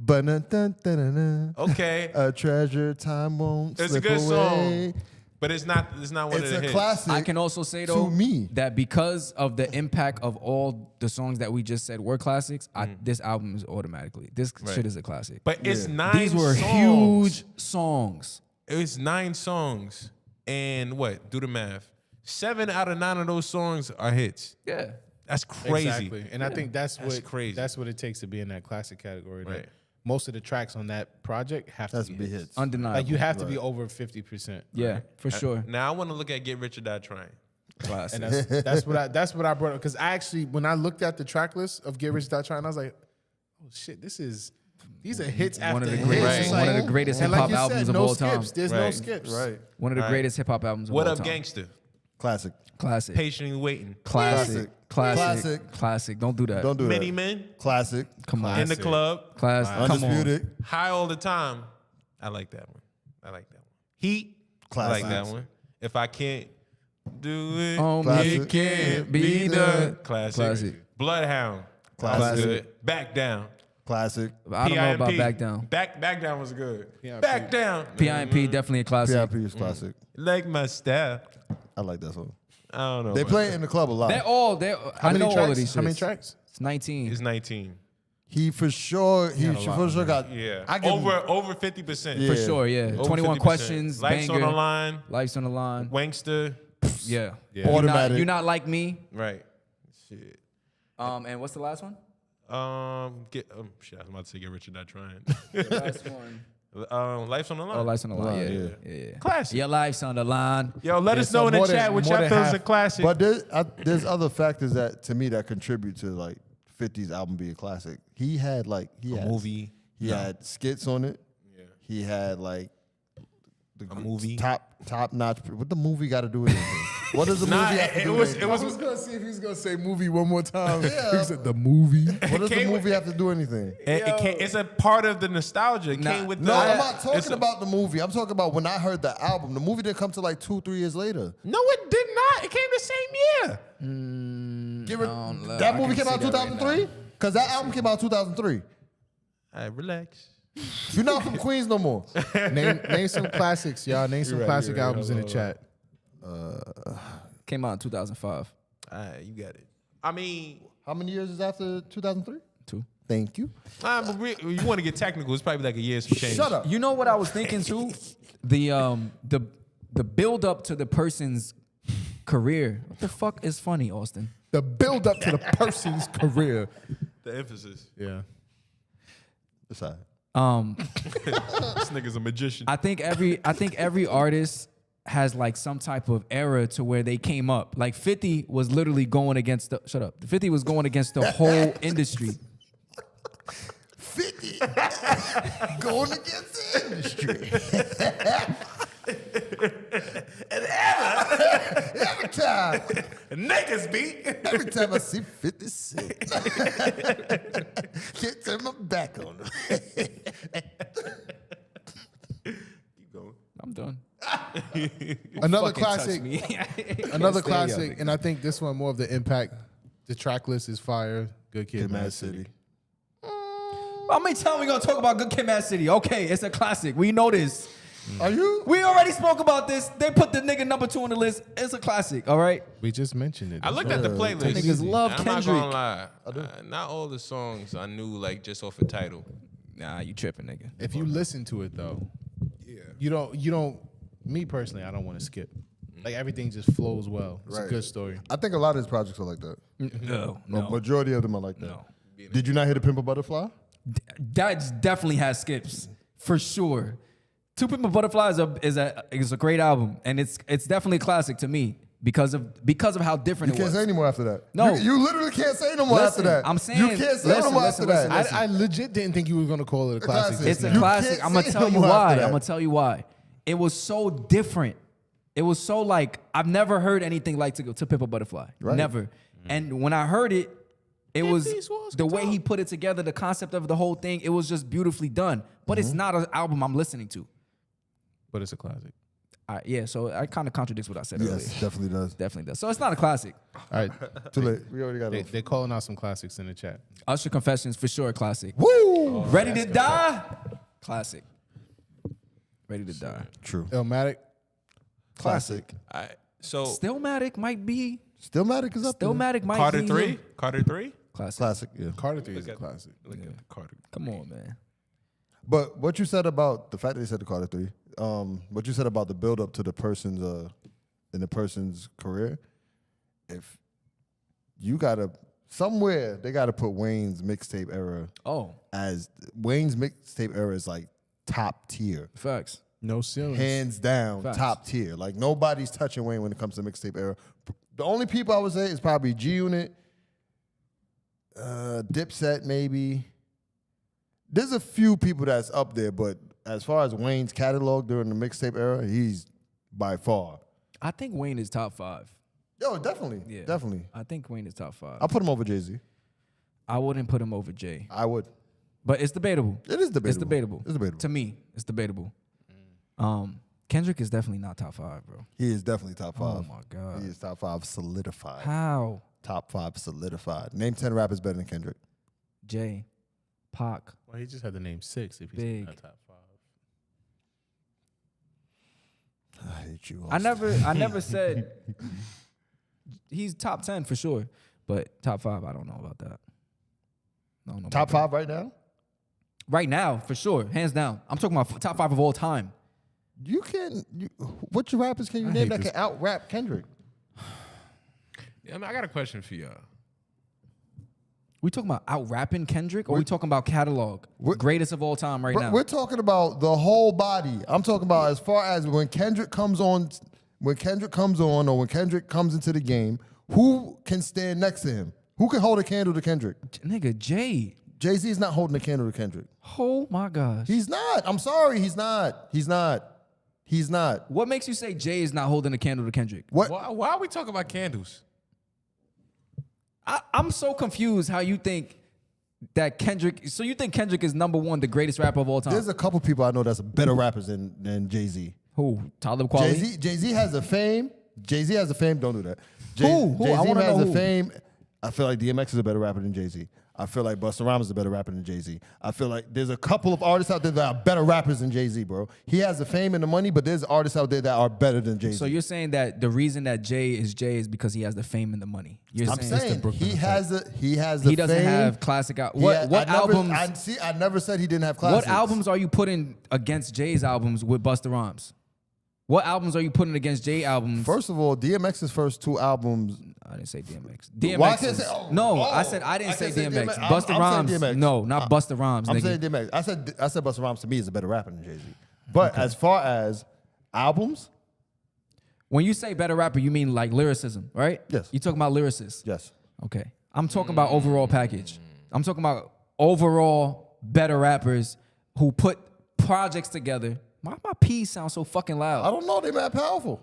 Okay. A treasure time won't It's slip a good away. song. But it's not one It's of the a hits. classic. I can also say though to me. that because of the impact of all the songs that we just said were classics, this album is automatically this shit is a classic. But it's 9 These were songs. huge songs. It's 9 songs. And what? Do the math. 7 out of 9 of those songs are hits. Yeah. That's crazy. Exactly. And I think that's crazy. That's what it takes to be in that classic category. Right. That most of the tracks on that project have to be hits. Undeniable. Like you have to be over 50%. Yeah, for sure. Now I want to look at Get Rich or Die Trying. Classic. And that's what I brought up, because I actually, when I looked at the track list of Get Rich Die Trying, I was like, oh shit, these are hits after One of the hits. greatest, It's one of like- the greatest and hip like hop you said, albums of no all time. skips. There's no skips. Right. One of the greatest hip hop albums of What all Up time. Gangster? Classic. Classic. Patiently Waiting. Classic. Classic. Classic. Don't do that. Don't do Many that. Men. Classic. Come on. In the Club. Classic. Come on. Undisputed. High All the Time. I like that one. Heat. Classic. I like that one. If I Can't Do It. Classic. It can't be done. Classic. Classic. Bloodhound. Classic. That's good. Back Down. Classic. I don't know about PIMP. Back Down. Back Down was good. PIMP. Back Down. PIMP definitely a classic. PIP is classic. Like my style. I like that song. I don't know. They about play that. it in the club a lot. I know all of these shits. How many tracks? It's 19. It's 19. He for sure got. Yeah. I give him- over 50%. Yeah. For sure, yeah. Over 21 50%. questions, Life's banger. on the Line. Life's on the line. Wankster. Yeah. Automatic. You're not like me. Right. Shit. And what's the last one? Shit, I was about to say Get Rich or Die Trying. The last one. Life's on the Line. Oh, Life's on the line. Yeah. Classic. Your life's on the line. Yo, let us so know in the more than- chat what more y'all than feel is half- a classic. But there's other factors that to me that contribute to like 50's album being a classic. He had movie. He had skits on it. Yeah. He had like A movie. top notch. What the movie got to do with anything? What does the movie have to do with anything? I was gonna see if he was gonna say movie one more time. He said the movie. What does the came movie have to do with anything? It's a part of the nostalgia. It came with No, the. I'm not it's talking about the movie. I'm talking about when I heard the album. The movie didn't come till like 2-3 years later. No, it did not. It came the same year. That movie came out 2003? Because that album came out 2003. All right, relax. You're not from Queens no more. Name some classics, y'all. Name some classic albums in the chat. Came out in 2005. All right, you got it. I mean, How many years is after 2003? 2. Thank you. but you want to get technical? It's probably like a year's change. Shut up. You know what I was thinking too? The build up to the person's career. What the fuck is funny, Austin? The build up to the person's career. The emphasis. Yeah. It's all right. This nigga's a magician. I think every artist has like some type of era to where they came up. Like 50 was literally going against the 50 was going against the whole industry. 50 going against the industry. And every time. Niggas beat. Every time I see 50 Cent, can't turn my back on him. Keep going. I'm done. Another Fucking touch classic. me. Another Stay young, classic, nigga. and I think this one more of the impact. The track list is fire. Good Kid, Mad City. How many times we gonna talk about Good Kid, Mad City? Okay, it's a classic. We know this. Are you? We already spoke about this. They put the nigga number 2 on the list. It's a classic. All right. We just mentioned it. I looked at the playlist. Niggas love I'm not Kendrick. gonna lie. Not all the songs I knew like just off a title. Nah, you tripping, nigga. If you listen to it though, you don't. Me personally, I don't want to skip. Like everything just flows well. It's a good story. I think a lot of his projects are like that. No. A majority of them are like that. No. Did you not hear the Pimp a Butterfly? That definitely has skips for sure. To Pimp a Butterfly is a great album, and it's definitely a classic to me because of how different You it can't was. say anymore after that. No. You literally can't say no more after that. I'm saying you can't say no more after that. listen. I legit didn't think you were gonna call it a classic. classic. It's a You classic. can't I'm gonna say tell no you more why. after that. I'm gonna tell you why. It was so different. It was so like I've never heard anything like to Pimp a Butterfly. Right. Never. And when I heard it, it was the way he put it together, the concept of the whole thing. It was just beautifully done. But it's not an album I'm listening to. But it's a classic. Yeah, so it kind of contradicts what I said earlier. Yes, definitely does. Definitely does. So it's not a classic. All right. Too late. We already got it. They're calling out some classics in the chat. Usher Confessions for sure a classic. Woo! Ready to Die? Classic. Ready to Die. True. Illmatic. Classic. So Stillmatic might be. Stillmatic is up there. Stillmatic might Carter be. 3? Carter 3? Classic. Classic, yeah. Carter 3 is a classic. Look at the Carter. Come on, man. But what you said about the fact that they said the Carter 3, what you said about the build up to the person's in the person's career, if you gotta somewhere they gotta put Wayne's mixtape era as Wayne's mixtape era is like top tier. Facts. No ceiling. Hands down, Facts. top tier. Like nobody's touching Wayne when it comes to mixtape era. The only people I would say is probably G Unit, Dipset maybe. There's a few people that's up there, but as far as Wayne's catalog during the mixtape era, he's by far. I think Wayne is top 5. Yo, definitely. Yeah. Definitely. I think Wayne is top 5. I'll put him over Jay-Z. I wouldn't put him over Jay. I would. But it's debatable. It is debatable. It's debatable. It's debatable. To me, it's debatable. Kendrick is definitely not top 5, bro. He is definitely top 5. Oh, my God. He is top 5 solidified. How? Top 5 solidified. Name 10 rappers better than Kendrick. Jay, Pac. Well, he just had to name 6 if he's Big. not top 5. I hate you. I never said he's top 10 for sure, but top 5, I don't know about that. I don't know Top about 5 right now? that. Right now, for sure, hands down. I'm talking about top 5 of all time. You can't. What rappers can you name that can out rap Kendrick? Yeah, I mean, I got a question for y'all. We talking about out rapping Kendrick, or we talking about catalog? Greatest of all time right now. We're talking about the whole body. I'm talking about as far as when Kendrick comes on, or when Kendrick comes into the game, who can stand next to him? Who can hold a candle to Kendrick? Nigga, Jay. Jay-Z is not holding a candle to Kendrick. Oh my gosh. He's not. I'm sorry, he's not. He's not. He's not. What makes you say Jay is not holding a candle to Kendrick? What? Why are we talking about candles? I'm so confused how you think that Kendrick. So you think Kendrick is number 1, the greatest rapper of all time? There's a couple people I know that's better rappers than Jay-Z. Who? Talib Kweli? Jay-Z has a fame. Jay-Z has a fame. Don't do that. Who? I Jay-Z wanna has know a who. fame. I feel like DMX is a better rapper than Jay-Z. I feel like Busta Rhymes is a better rapper than Jay-Z. I feel like there's a couple of artists out there that are better rappers than Jay-Z, bro. He has the fame and the money, but there's artists out there that are better than Jay-Z. So you're saying that the reason that Jay is because he has the fame and the money. You're I'm saying saying he has the he fame. doesn't have classic. What albums? I never said he didn't have classics. What albums are you putting against Jay's albums with Busta Rhymes? What albums are you putting against Jay albums? First of all, DMX's first 2 albums. I didn't say DMX. Why I DMX. can't say, I said I didn't say DMX. I'm Busta saying Rhymes. DMX. No, not Busta Rhymes. I'm nigga. saying DMX. I said Busta Rhymes to me is a better rapper than Jay-Z. But as far as albums, when you say better rapper, you mean like lyricism, right? Yes. You talking about lyricists? yes. Okay. I'm talking about overall package. I'm talking about overall better rappers who put projects together. My P's sound so fucking loud. I don't know. They mad powerful.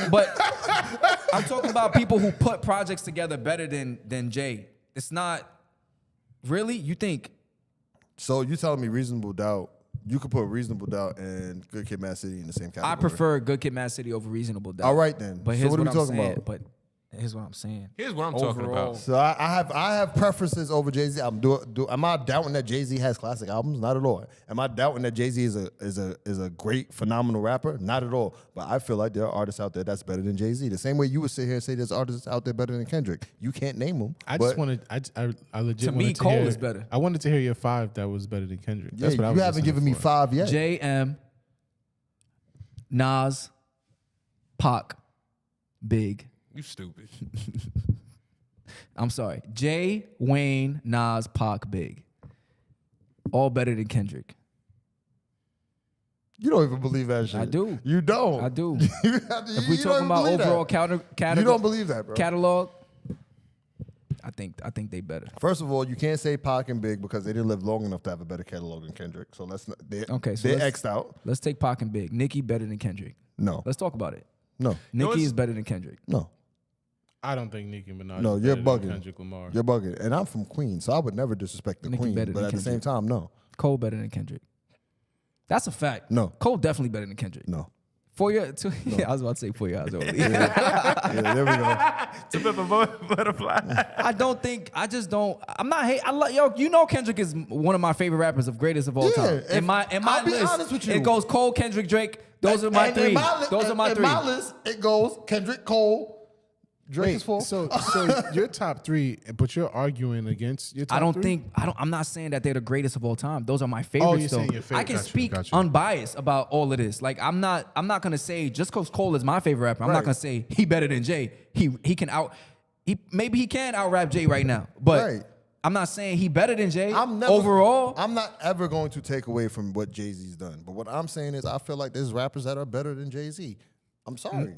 But I'm talking about people who put projects together better than Jay. It's not really. You think? So you telling me Reasonable Doubt? You could put Reasonable Doubt and Good Kid, Mad City in the same category. I prefer Good Kid, Mad City over Reasonable Doubt. All right then. But So here's what are we I'm talking saying. about? But here's what I'm saying. Here's what I'm talking Overall. about. So I have preferences over Jay-Z. Am I doubting that Jay-Z has classic albums? Not at all. Am I doubting that Jay-Z is a great, phenomenal rapper? Not at all. But I feel like there are artists out there that's better than Jay-Z. The same way you would sit here and say there's artists out there better than Kendrick. You can't name them. I just wanted. I legit. To me, wanted Cole hear, is better. I wanted to hear your 5 that was better than Kendrick. Yeah, That's what I was you haven't listening given me for. 5 yet. JM, Nas, Pac, Big. You stupid. I'm sorry. Jay, Wayne, Nas, Pac, Big. All better than Kendrick. You don't even believe that shit. I do. You don't. I do. If we You talking don't about believe overall that. You don't believe that, bro. Catalog, I think they better. First of all, you can't say Pac and Big because they didn't live long enough to have a better catalog than Kendrick. So let's not. They're X'd out. Let's take Pac and Big. Nicki better than Kendrick. No. Let's talk about it. No. Nicki is better than Kendrick. No. I don't think Nicki Minaj. No, is you're better than bugging. Kendrick Lamar. You're bugging. And I'm from Queens, so I would never disrespect the Nicki Queen. better But than at the same Kendrick. time, no. Cole better than Kendrick. That's a fact. No. Cole definitely better than Kendrick. No. 4 years. Yeah, I was about to say 4 years only. Yeah, there we go. To flip a butterfly. I don't think. I just don't. I'm not hate. Yo, you know Kendrick is one of my favorite rappers of greatest of all time. In my I'll be list, honest with you. it goes Cole, Kendrick, Drake. Those are my And three. in my Those are my in three. my list, it goes Kendrick, Cole, Drake is four. So your top three, but you're arguing against your top I don't three? think I'm not saying that they're the greatest of all time. Those are my favorites. you're though. saying your favorite. I can Gotcha, speak gotcha. unbiased about all of this. Like I'm not gonna say just because Cole is my favorite rapper, I'm not Right. gonna say he better than Jay. He can maybe he can out rap Jay right now, but Right. I'm not saying he better than Jay. I'm not ever going to take away from what Jay-Z's done. But what I'm saying is I feel like there's rappers that are better than Jay-Z. I'm sorry.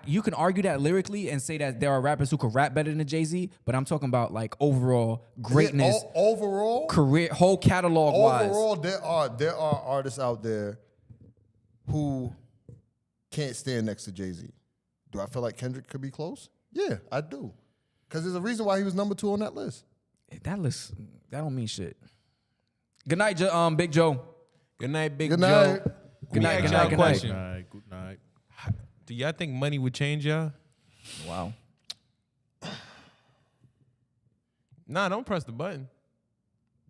You can argue that lyrically and say that there are rappers who could rap better than Jay-Z, but I'm talking about like overall greatness, Overall, career, whole catalog wise. overall, there are artists out there who can't stand next to Jay-Z. Do I feel like Kendrick could be close? Yeah, I do. Because there's a reason why he was number 2 on that list. That don't mean shit. Good night, Big Joe. Good night, Big Good Joe. night. Good night, good night, good night. Question. Good night. Do y'all think money would change y'all? Wow. Nah, don't press the button.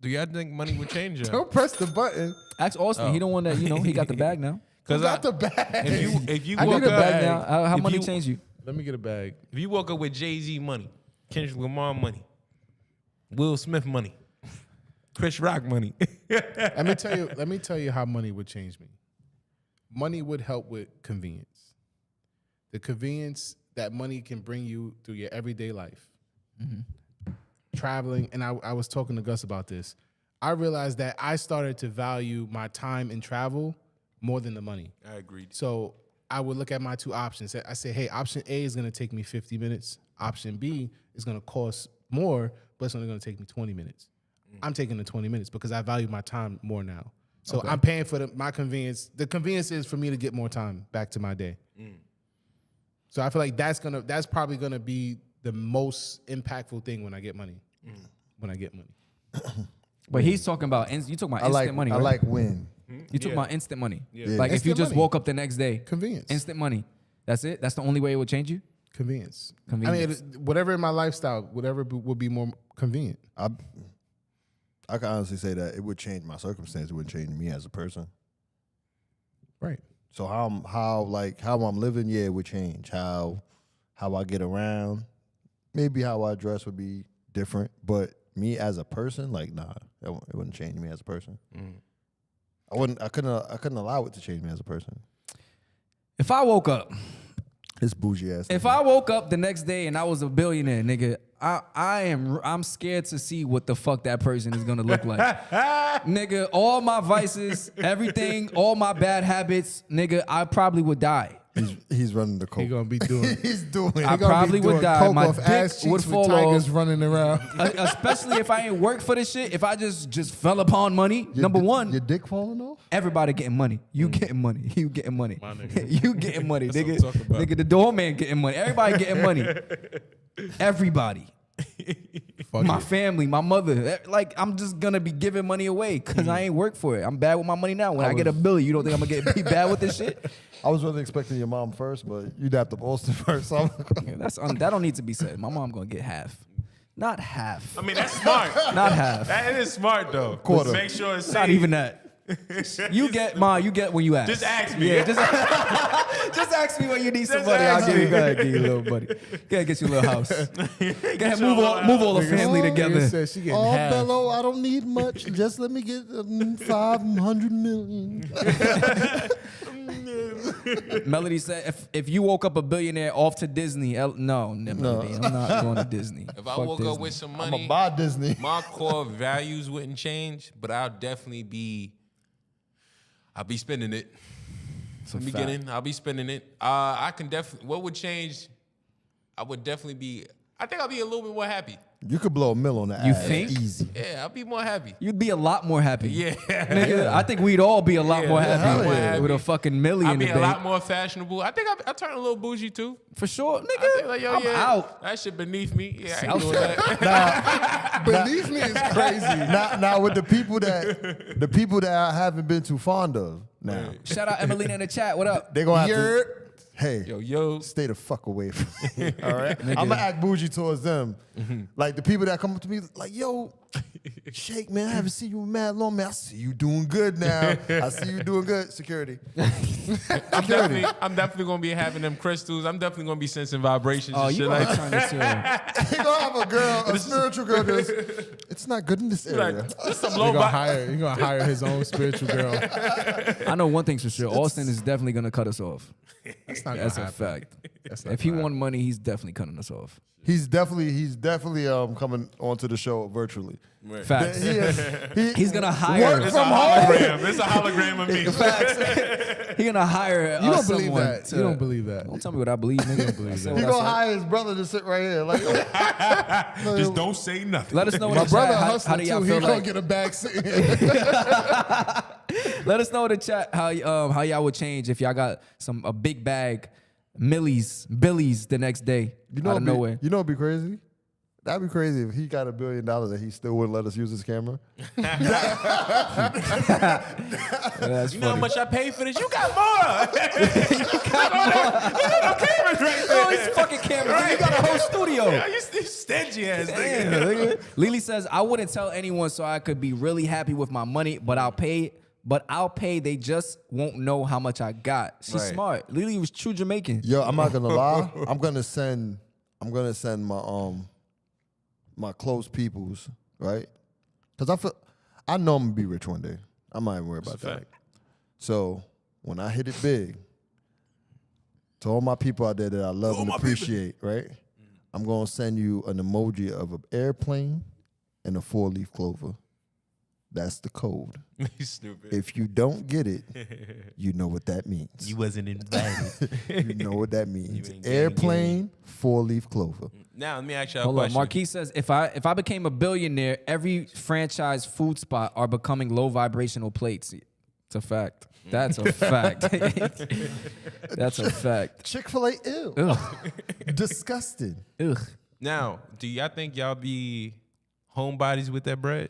Do y'all think money would change y'all? Don't press the button. Ask Austin. He the one that he got the bag now. Who got the bag? If you I woke need a up, bag now. How if money you- change you? Let me get a bag. If you woke up with Jay-Z money, Kendrick Lamar money, Will Smith money, Chris Rock money. Let me tell you how money would change me. Money would help with convenience. The convenience that money can bring you through your everyday life. Traveling, and I was talking to Gus about this. I realized that I started to value my time in travel more than the money. I agreed. So I would look at my two options. I say, hey, option A is going to take me 50 minutes. Option B is going to cost more, but it's only going to take me 20 minutes. I'm taking the 20 minutes because I value my time more now. So I'm paying for my convenience. The convenience is for me to get more time back to my day. So I feel like that's probably gonna be the most impactful thing when I get money. When I get money. But he's talking about you talking about instant money. I Right? like win. You talking about instant money. Yeah. Like if you Instant just money. woke up the next day, Convenience. instant money. That's it. That's the only way it would change you. Convenience. Convenience. I mean, whatever in my lifestyle, whatever would be more convenient. I can honestly say that it would change my circumstance. It wouldn't change me as a person. Right. So how I'm living, yeah, it would change. How I get around, maybe how I dress would be different. But me as a person, like nah, it wouldn't change me as a person. I couldn't allow it to change me as a person. If I woke up, This bougie ass. if I woke up the next day and I was a billionaire, nigga, I'm scared to see what the fuck that person is gonna look like. Nigga, all my vices, everything, all my bad habits, nigga, I probably would die. He's running the coke. He gonna be doing. He's doing. I probably would die. My dick would fall tigers off. running around. Especially if I ain't work for this shit. If I just fell upon money. Number one, Your dick falling off? everybody getting money. You getting money. You getting money. My nigga. You getting money, That's what nigga. I'm talking about. Nigga, the doorman getting money. Everybody getting money. Everybody. My family, my mother. Like, I'm just gonna be giving money away because I ain't work for it. I'm bad with my money now. When I get a bill, you don't think I'm gonna be bad with this shit? I was really expecting your mom first, but you'd have to Boston first. So Yeah, that don't need to be said. My mom gonna get half. Not half. I mean, that's smart. Not half. That is smart though. Quarter. Make sure it's Not safe. even that. You get when you ask. Just ask me. Yeah, just ask me when you need some Just money. I'll ask give you. me. Go ahead, give you a little money. Go ahead, get you a little house. Go ahead, move all the family Nigga together. said she getting oh, half. Bello, I don't need much. Just let me get 500 million. Melody said, if you woke up a billionaire off to Disney, no, Melody, I'm not going to Disney. If I woke up with some I'm money, gonna buy Disney. my core values wouldn't change, but I'll be spending it. It's a In the fact. beginning, I'll be spending it. I can definitely. What would change? I would definitely be. I think I'll be a little bit more happy. You could blow $1 million on the You ad. think? Easy. Yeah, I'll be more happy. You'd be a lot more happy. Yeah. Nigga, I think we'd all be a lot more hell happy yeah. with a fucking million I'll in be the a bank. lot more fashionable. I think I turn a little bougie too. For sure, nigga. I think like, yo, I'm yeah, out. that shit beneath me. Yeah, I ain't South doing that. Beneath me is crazy. Now with the people that I haven't been too fond of now, Shout out Emelina in the chat. What up? they gonna have to. Hey, Yo. stay the fuck away from me. All right, I'm gonna act bougie towards them. Like the people that come up to me, like, yo, Shake, man, I haven't seen you in mad long, man. I see you doing good now. I see you doing good. Security. I'm definitely gonna be having them crystals. I'm definitely gonna be sensing vibrations Oh, and you shit gonna like turn this to He gonna have a girl, a spiritual girl. Goes, it's not good in this area. like this some He low gonna hire his own spiritual girl. I know one thing's for sure. Austin is definitely gonna cut us off. That's not That's gonna a happen. fact. That's not If he gonna won money, he's definitely cutting us off. He's definitely coming onto the show virtually. Facts. He- He's gonna hire. It's a hologram. It's a hologram of me. Facts. He gonna hire. You don't believe someone that. to- You don't believe that. Don't tell me what I believe, nigga. Don't believe He gonna hire his brother to sit right here. Like, Just don't say nothing. Let us know in My the brother chat. How hustling do y'all too. feel He gonna like? get a back seat. Let us know in the chat how y'all would change if y'all got a big bag, billies the next day out of nowhere. You know what'd be crazy? That'd be crazy if he got $1 billion and he still wouldn't let us use his camera. That's You know how funny. much I paid for this? You got more. Look at no cameras right there. Oh, these fucking cameras. You got a whole studio. Yeah, you stingy ass Damn, nigga. nigga. Lily says, I wouldn't tell anyone so I could be really happy with my money, but I'll pay. They just won't know how much I got. She's Right. smart. Lily was true Jamaican. Yo, I'm not gonna lie. I'm gonna send my my close peoples, right? Because I know I'm gonna be rich one day. I'm not even worried about that. fact. So when I hit it big, to all my people out there that I love and appreciate, right? I'm gonna send you an emoji of an airplane and a 4-leaf clover. That's the code. You stupid. If you don't get it, you know what that means. You wasn't invited. You know what that means. ain't getting Airplane, 4-leaf clover. Now let me ask you a Hold on. question. Marquis says, if I became a billionaire, every franchise food spot are becoming low vibrational plates. It's a fact. That's a fact. That's a fact. Chick-fil-A, ew. Ugh. Disgusting. Ugh. Now, do y'all think y'all be homebodies with that bread?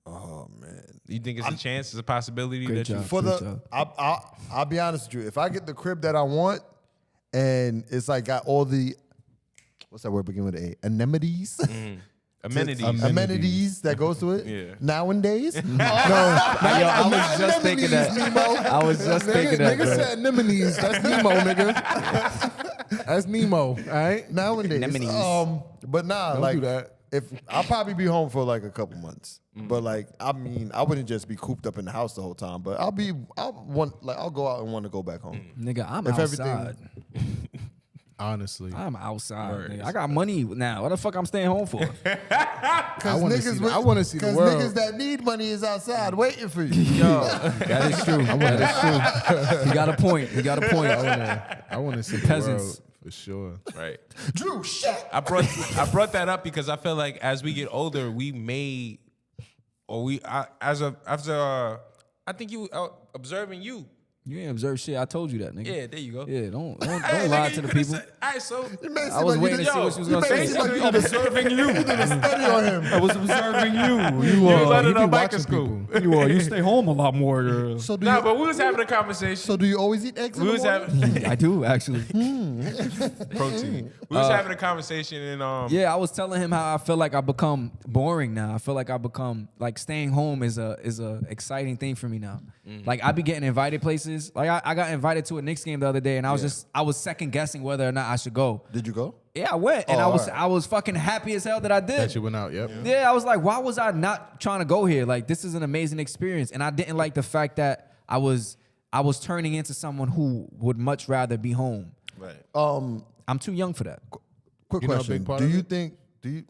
Oh man. You think it's a chance, it's a possibility Great that you job. For the I'll be honest with you. If I get the crib that I want and it's like got all the what's that word begin with A? Amenities? Amenities that goes to it. Yeah. Nowadays. Yo, I was just thinking that. I was just thinking that. Nigga bro. said anemones. That's Nemo, nigga. That's Nemo, all right? Nowadays. Anemones. But nah, Don't like do that. if I'll probably be home for like a couple months. But like I mean, I wouldn't just be cooped up in the house the whole time. But I'll go out and want to go back home. Nigga, I'm If outside. Honestly. I'm outside. Nigga. I got money now. What the fuck I'm staying home for? Because wanna niggas, see the- I wanna see the world. niggas that need money is outside waiting for you. Yo, that is true. That is true. He got a point. He got a point. I want to see Peasants. the world for sure. right. Drew, shut. I brought that up because I feel like as we get older, we may, or we I think you observing you. You ain't observed shit. I told you that, nigga. Yeah, there you go. Yeah, don't Hey, lie nigga, to the you people. All right, so I was waiting to see what she was gonna say. basically observing you. Study on him. I was observing you. You was he learning be on biker watching school. You stay home a lot more. So do Nah, you? but we was having a conversation. So do you always eat eggs? in We the was morning? having I do actually. protein. We was having a conversation and Yeah, I was telling him how I feel like I become boring now. I feel like I become like staying home is a exciting thing for me now. Like I be getting invited places. Like I got invited to a Knicks game the other day, and I was second guessing whether or not I should go. Did you go? Yeah, I went, and Oh, I was alright. I was fucking happy as hell that I did. That you went out, yep. Yeah, I was like, why was I not trying to go here? Like, this is an amazing experience. And I didn't like the fact that I was I was turning into someone who would much rather be home. Right. I'm too young for that. Quick You know a question. big part Do of you it? think do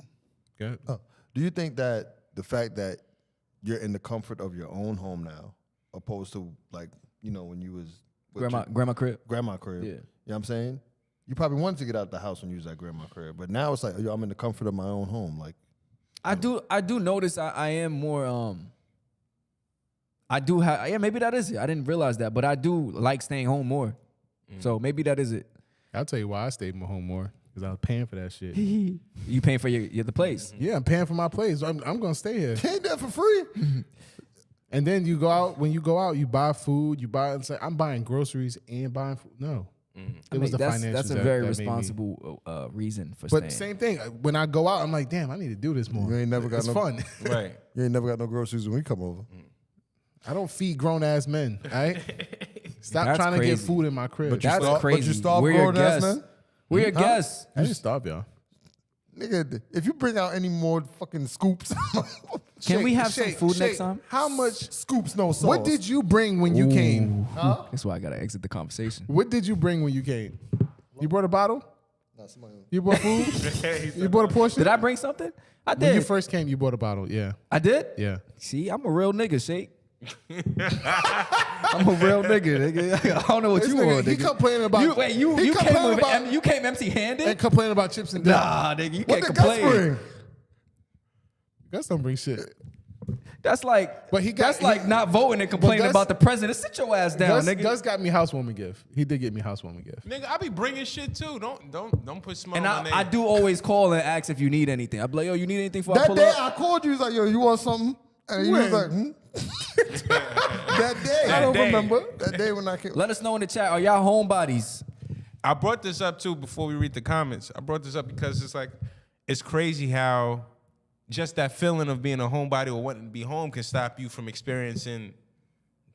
you think that the fact that you're in the comfort of your own home now, opposed to like, you know, when you was with Grandma crib. grandma crib. Yeah. You know what I'm saying? You probably wanted to get out the house when you was at grandma crib, but now it's like, yo, I'm in the comfort of my own home. Like, I do notice I am more I do have, yeah, maybe that is it. I didn't realize that, but I do like staying home more. So maybe that is it. I'll tell you why I stayed home more, because I was paying for that shit. You paying for the place. Yeah, I'm paying for my place. I'm gonna stay here. ain't that for free? And then you go out. When you go out, you buy food. You buy. It's like, I'm buying groceries and buying food. No, it was the financials. That's a that- very that made me- responsible reason for But staying. same thing. When I go out, I'm like, damn, I need to do this more. You ain't never got it's no fun. Right. You ain't never got no groceries when we come over. I don't feed grown ass men. All right. Stop That's trying to get crazy. food in my crib. But you That's starve- crazy. But you starve We're your grown ass guests. men? We're your guests. I didn't starve y'all. Nigga, if you bring out any more fucking scoops, Can we have some Shake, food Shake, next time? How much? scoops, no sauce. What did you bring when you came? That's why I gotta exit the conversation. What did you bring when you came? You brought a bottle? Nah, somebody- You bought food? You bought a portion? Did I bring something? I When you did. first came, you bought a bottle. Yeah. I did? Yeah. See, I'm a real nigga, Shake. I'm a real nigga. I don't know what This you nigga, want, he nigga. complaining about. You, wait, you, he you came complaining with about, you came empty-handed? and complaining about chips and dip. Nah, nigga, you What can't the Gus complain. bring? Gus don't bring shit. That's like, But he got- that's like he- not voting and complaining Gus- about the president. Sit your ass down, Gus, nigga. Gus got me housewarming gift. He did get me housewarming gift. Nigga, I be bringing shit too. Don't put smoke And on my name. I do always call and ask if you need anything. I be like, yo, you need anything before I That pull day up? I called you, he was like, yo, you want something? And you was When? like, That day. I don't remember. That day when I came. Let us know in the chat. Are y'all homebodies? I brought this up too before we read the comments. I brought this up because it's like, it's crazy how just that feeling of being a homebody or wanting to be home can stop you from experiencing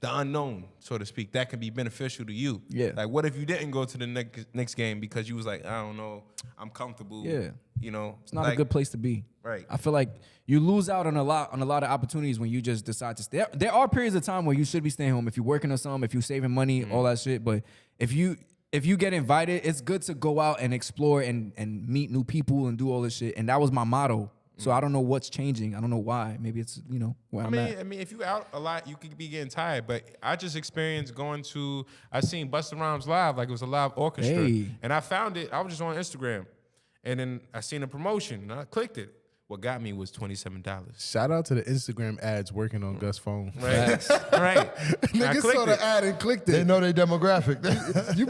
the unknown, so to speak. That can be beneficial to you. Yeah. Like, what if you didn't go to the next game because you was like, I don't know, I'm comfortable. Yeah. You know, It's not a good place to be. Right. I feel like you lose out on a lot of opportunities when you just decide to stay. There are periods of time where you should be staying home if you're working on something, if you're saving money, all that shit. But if you get invited, it's good to go out and explore and meet new people and do all this shit. And that was my motto. So I don't know what's changing. I don't know why. Maybe it's, you know, where I'm at. I mean, if you out a lot, you could be getting tired. But I just experienced I seen Busta Rhymes live, like it was a live orchestra. Hey. And I found it, I was just on Instagram. And then I seen a promotion and I clicked it. What got me was $27. Shout out to the Instagram ads working on Gus' phone. Right. Right. And I Niggas clicked saw the it. ad and clicked They it. know their demographic. You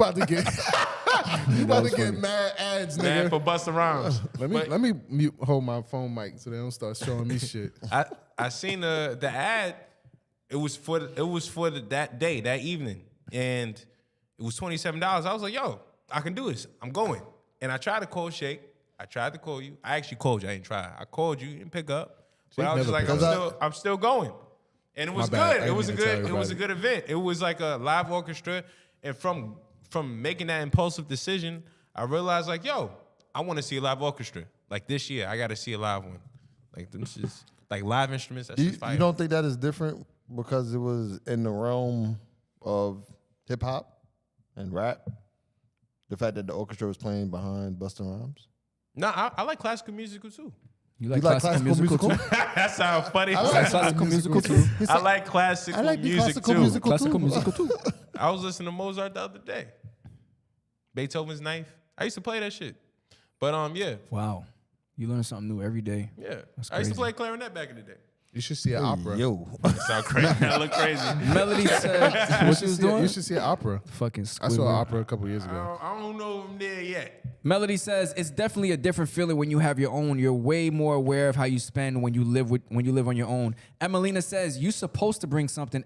about to get mad ads, Man, nigga. for Busta Rhymes. Let me hold my phone mic so they don't start showing me shit. I seen the ad. It was for that day, that evening, and it was $27. I was like, yo, I can do this. I'm going. And I tried to call Shake. I tried to call you. I actually called you. I didn't try. I called you. You didn't pick up. But Shake I was just never like, picks I'm still going. And it was My bad. good. I It didn't was a mean to tell good. It was a everybody. good event. It was like a live orchestra. And from making that impulsive decision, I realized like, yo, I want to see a live orchestra. Like this year, I got to see a live one. Like this is like live instruments. That's just fire. You don't think that is different because it was in the realm of hip hop and rap? The fact that the orchestra was playing behind Busta Rhymes? No, I like classical musical too. You like classical musical too? That sounds funny. I like classical musical too. I like classical I like the music classical too. musical Classical too. musical too. I was listening to Mozart the other day. Beethoven's Ninth. I used to play that shit. But yeah. Wow. You learn something new every day. Yeah. That's I used to crazy. play clarinet back in the day. You should see an opera. Yo. That sound crazy. That look crazy. Melody said what she was doing? You should see an opera. Fucking I saw Squidward. an opera a couple years ago. I don't know if I'm there yet. Melody says it's definitely a different feeling when you have your own. You're way more aware of how you spend when you live on your own. Emelina says you're supposed to bring something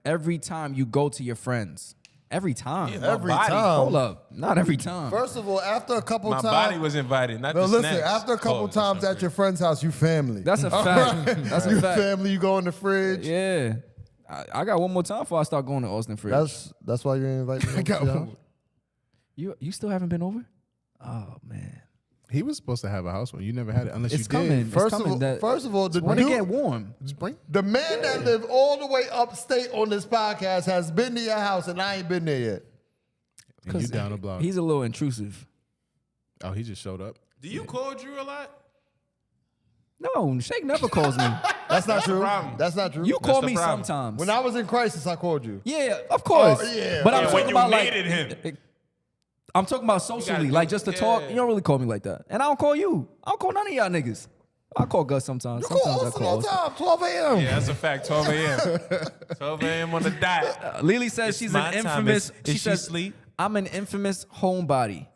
every time you go to your friends. Every time. Yeah, my Every body. time. Hold up. Not every time. First of all, after a couple My times. body was invited, not No, the listen, snacks. after a couple Oh, that times sounds at your friend's house, you family. That's a All fact. right? That's a you fact. family, you go in the fridge. Yeah. I got one more time before I start going to Austin Fridge. That's why you ain't invited me. I got over to your one. house? You still haven't been over? Oh man. He was supposed to have a house one. You never had it unless It's you coming. did. First of all, the when it dude- get warm. Spring. The man that lived all the way upstate on this podcast has been to your house, and I ain't been there yet. And you down the block. He's a little intrusive. Oh, he just showed up. Do you call Drew a lot? No, Shake never calls me. That's not true. problem. That's not true. You call the me problem. sometimes. When I was in crisis, I called you. Yeah, of course. Oh, yeah. But I'm Yeah, talking when you about needed like him. I'm talking about socially, do- like just to talk. yeah. You don't really call me like that, and I don't call you. I don't call none of y'all niggas. I call Gus sometimes. You call Sometimes I Austin call all the Austin. time, 12 a.m. Yeah, that's a fact. 12 a.m. 12 a.m. on the dot. Lily says It's she's my an time. infamous. Is she says, sleep? I'm an infamous homebody.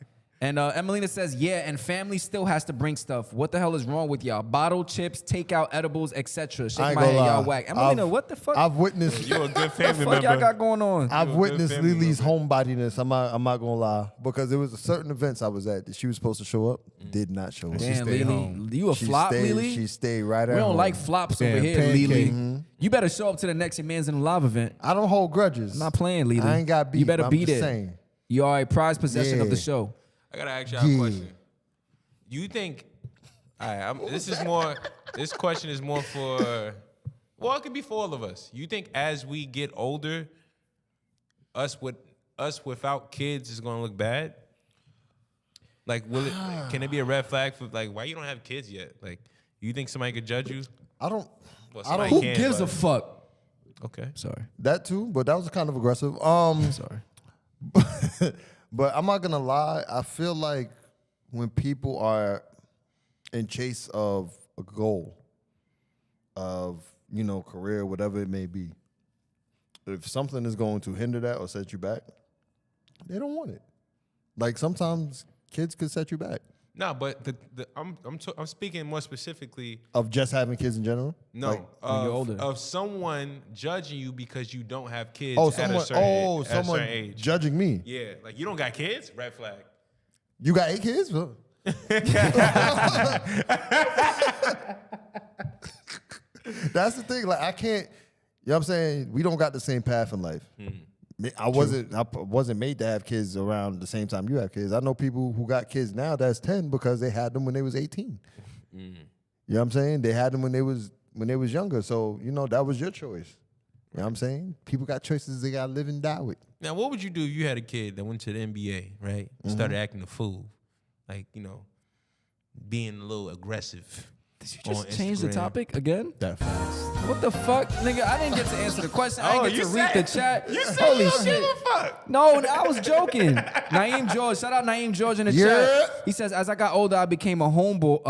And Emelina says, yeah, and family still has to bring stuff. What the hell is wrong with y'all? Bottle chips, takeout edibles, etc. I Shake ain't my head, gonna lie. y'all whack. Emelina, what the fuck? I've witnessed. You a good What family the fuck y'all member. got going on? I've good witnessed family Lily's homebodiness. I'm not gonna lie, because there was a certain events I was at that she was supposed to show up, did not show up. Damn, stayed Lily, home. you a She flop, stayed, Lily? She stayed right at We don't home. like flops over Damn, here, pancake. Lily. You better show up to the next Yah Mans in the Live event. I don't hold grudges. I'm not playing, Lily. I ain't got beef. You better I'm be just there. saying. You are a prized possession of the Yeah. show. I gotta ask y'all a question. You think? All right, this question is more for. Well, it could be for all of us. You think as we get older, us without kids is gonna look bad? Like, can it be a red flag for like why you don't have kids yet? Like, you think somebody could judge you? I don't. Well, I somebody don't. Who can, gives but- a fuck? Okay. Sorry. That too, but that was kind of aggressive. Sorry. But I'm not gonna lie. I feel like when people are in chase of a goal, of career, whatever it may be, if something is going to hinder that or set you back, they don't want it. Like sometimes kids could set you back. No, but I'm speaking more specifically. Of just having kids in general. No, Like, when you're older. of someone judging you because you don't have kids oh, at someone. a certain, at a someone certain age. judging me. Yeah, like you don't got kids, red flag. You got 8 kids? Well, that's the thing. Like I can't. You know what I'm saying? We don't got the same path in life. I wasn't made to have kids around the same time you have kids. I know people who got kids now that's 10 because they had them when they was 18. You know what I'm saying? They had them when they was younger. So, that was your choice. You know what I'm saying? People got choices they got to live and die with. Now, what would you do if you had a kid that went to the NBA, right? And started acting a fool, like being a little aggressive. Did you just change the topic again? That fast. What the fuck, nigga? I didn't get to answer the question. I didn't get to read the chat. You said Holy you don't shit. give a fuck. No, I was joking. Naeem George, shout out Naeem George in the chat. He says, as I got older, I became a homebody.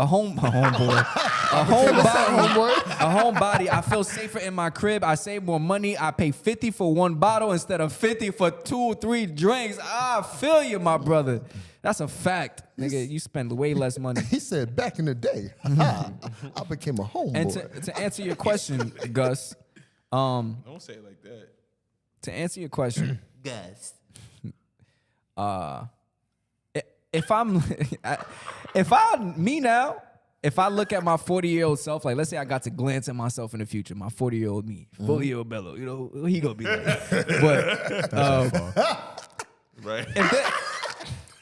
I feel safer in my crib. I save more money. I pay 50 for one bottle instead of 50 for 2 or 3 drinks. I feel you, my brother. That's a fact, nigga. You spend way less money. He said, back in the day, I became a homeboy. And to answer your question, Gus, Don't say it like that. to answer your question, Gus. if I look at my 40-year-old self, like let's say I got to glance at myself in the future, my 40-year-old me, 40-year-old Bello, he gonna be like. But Right.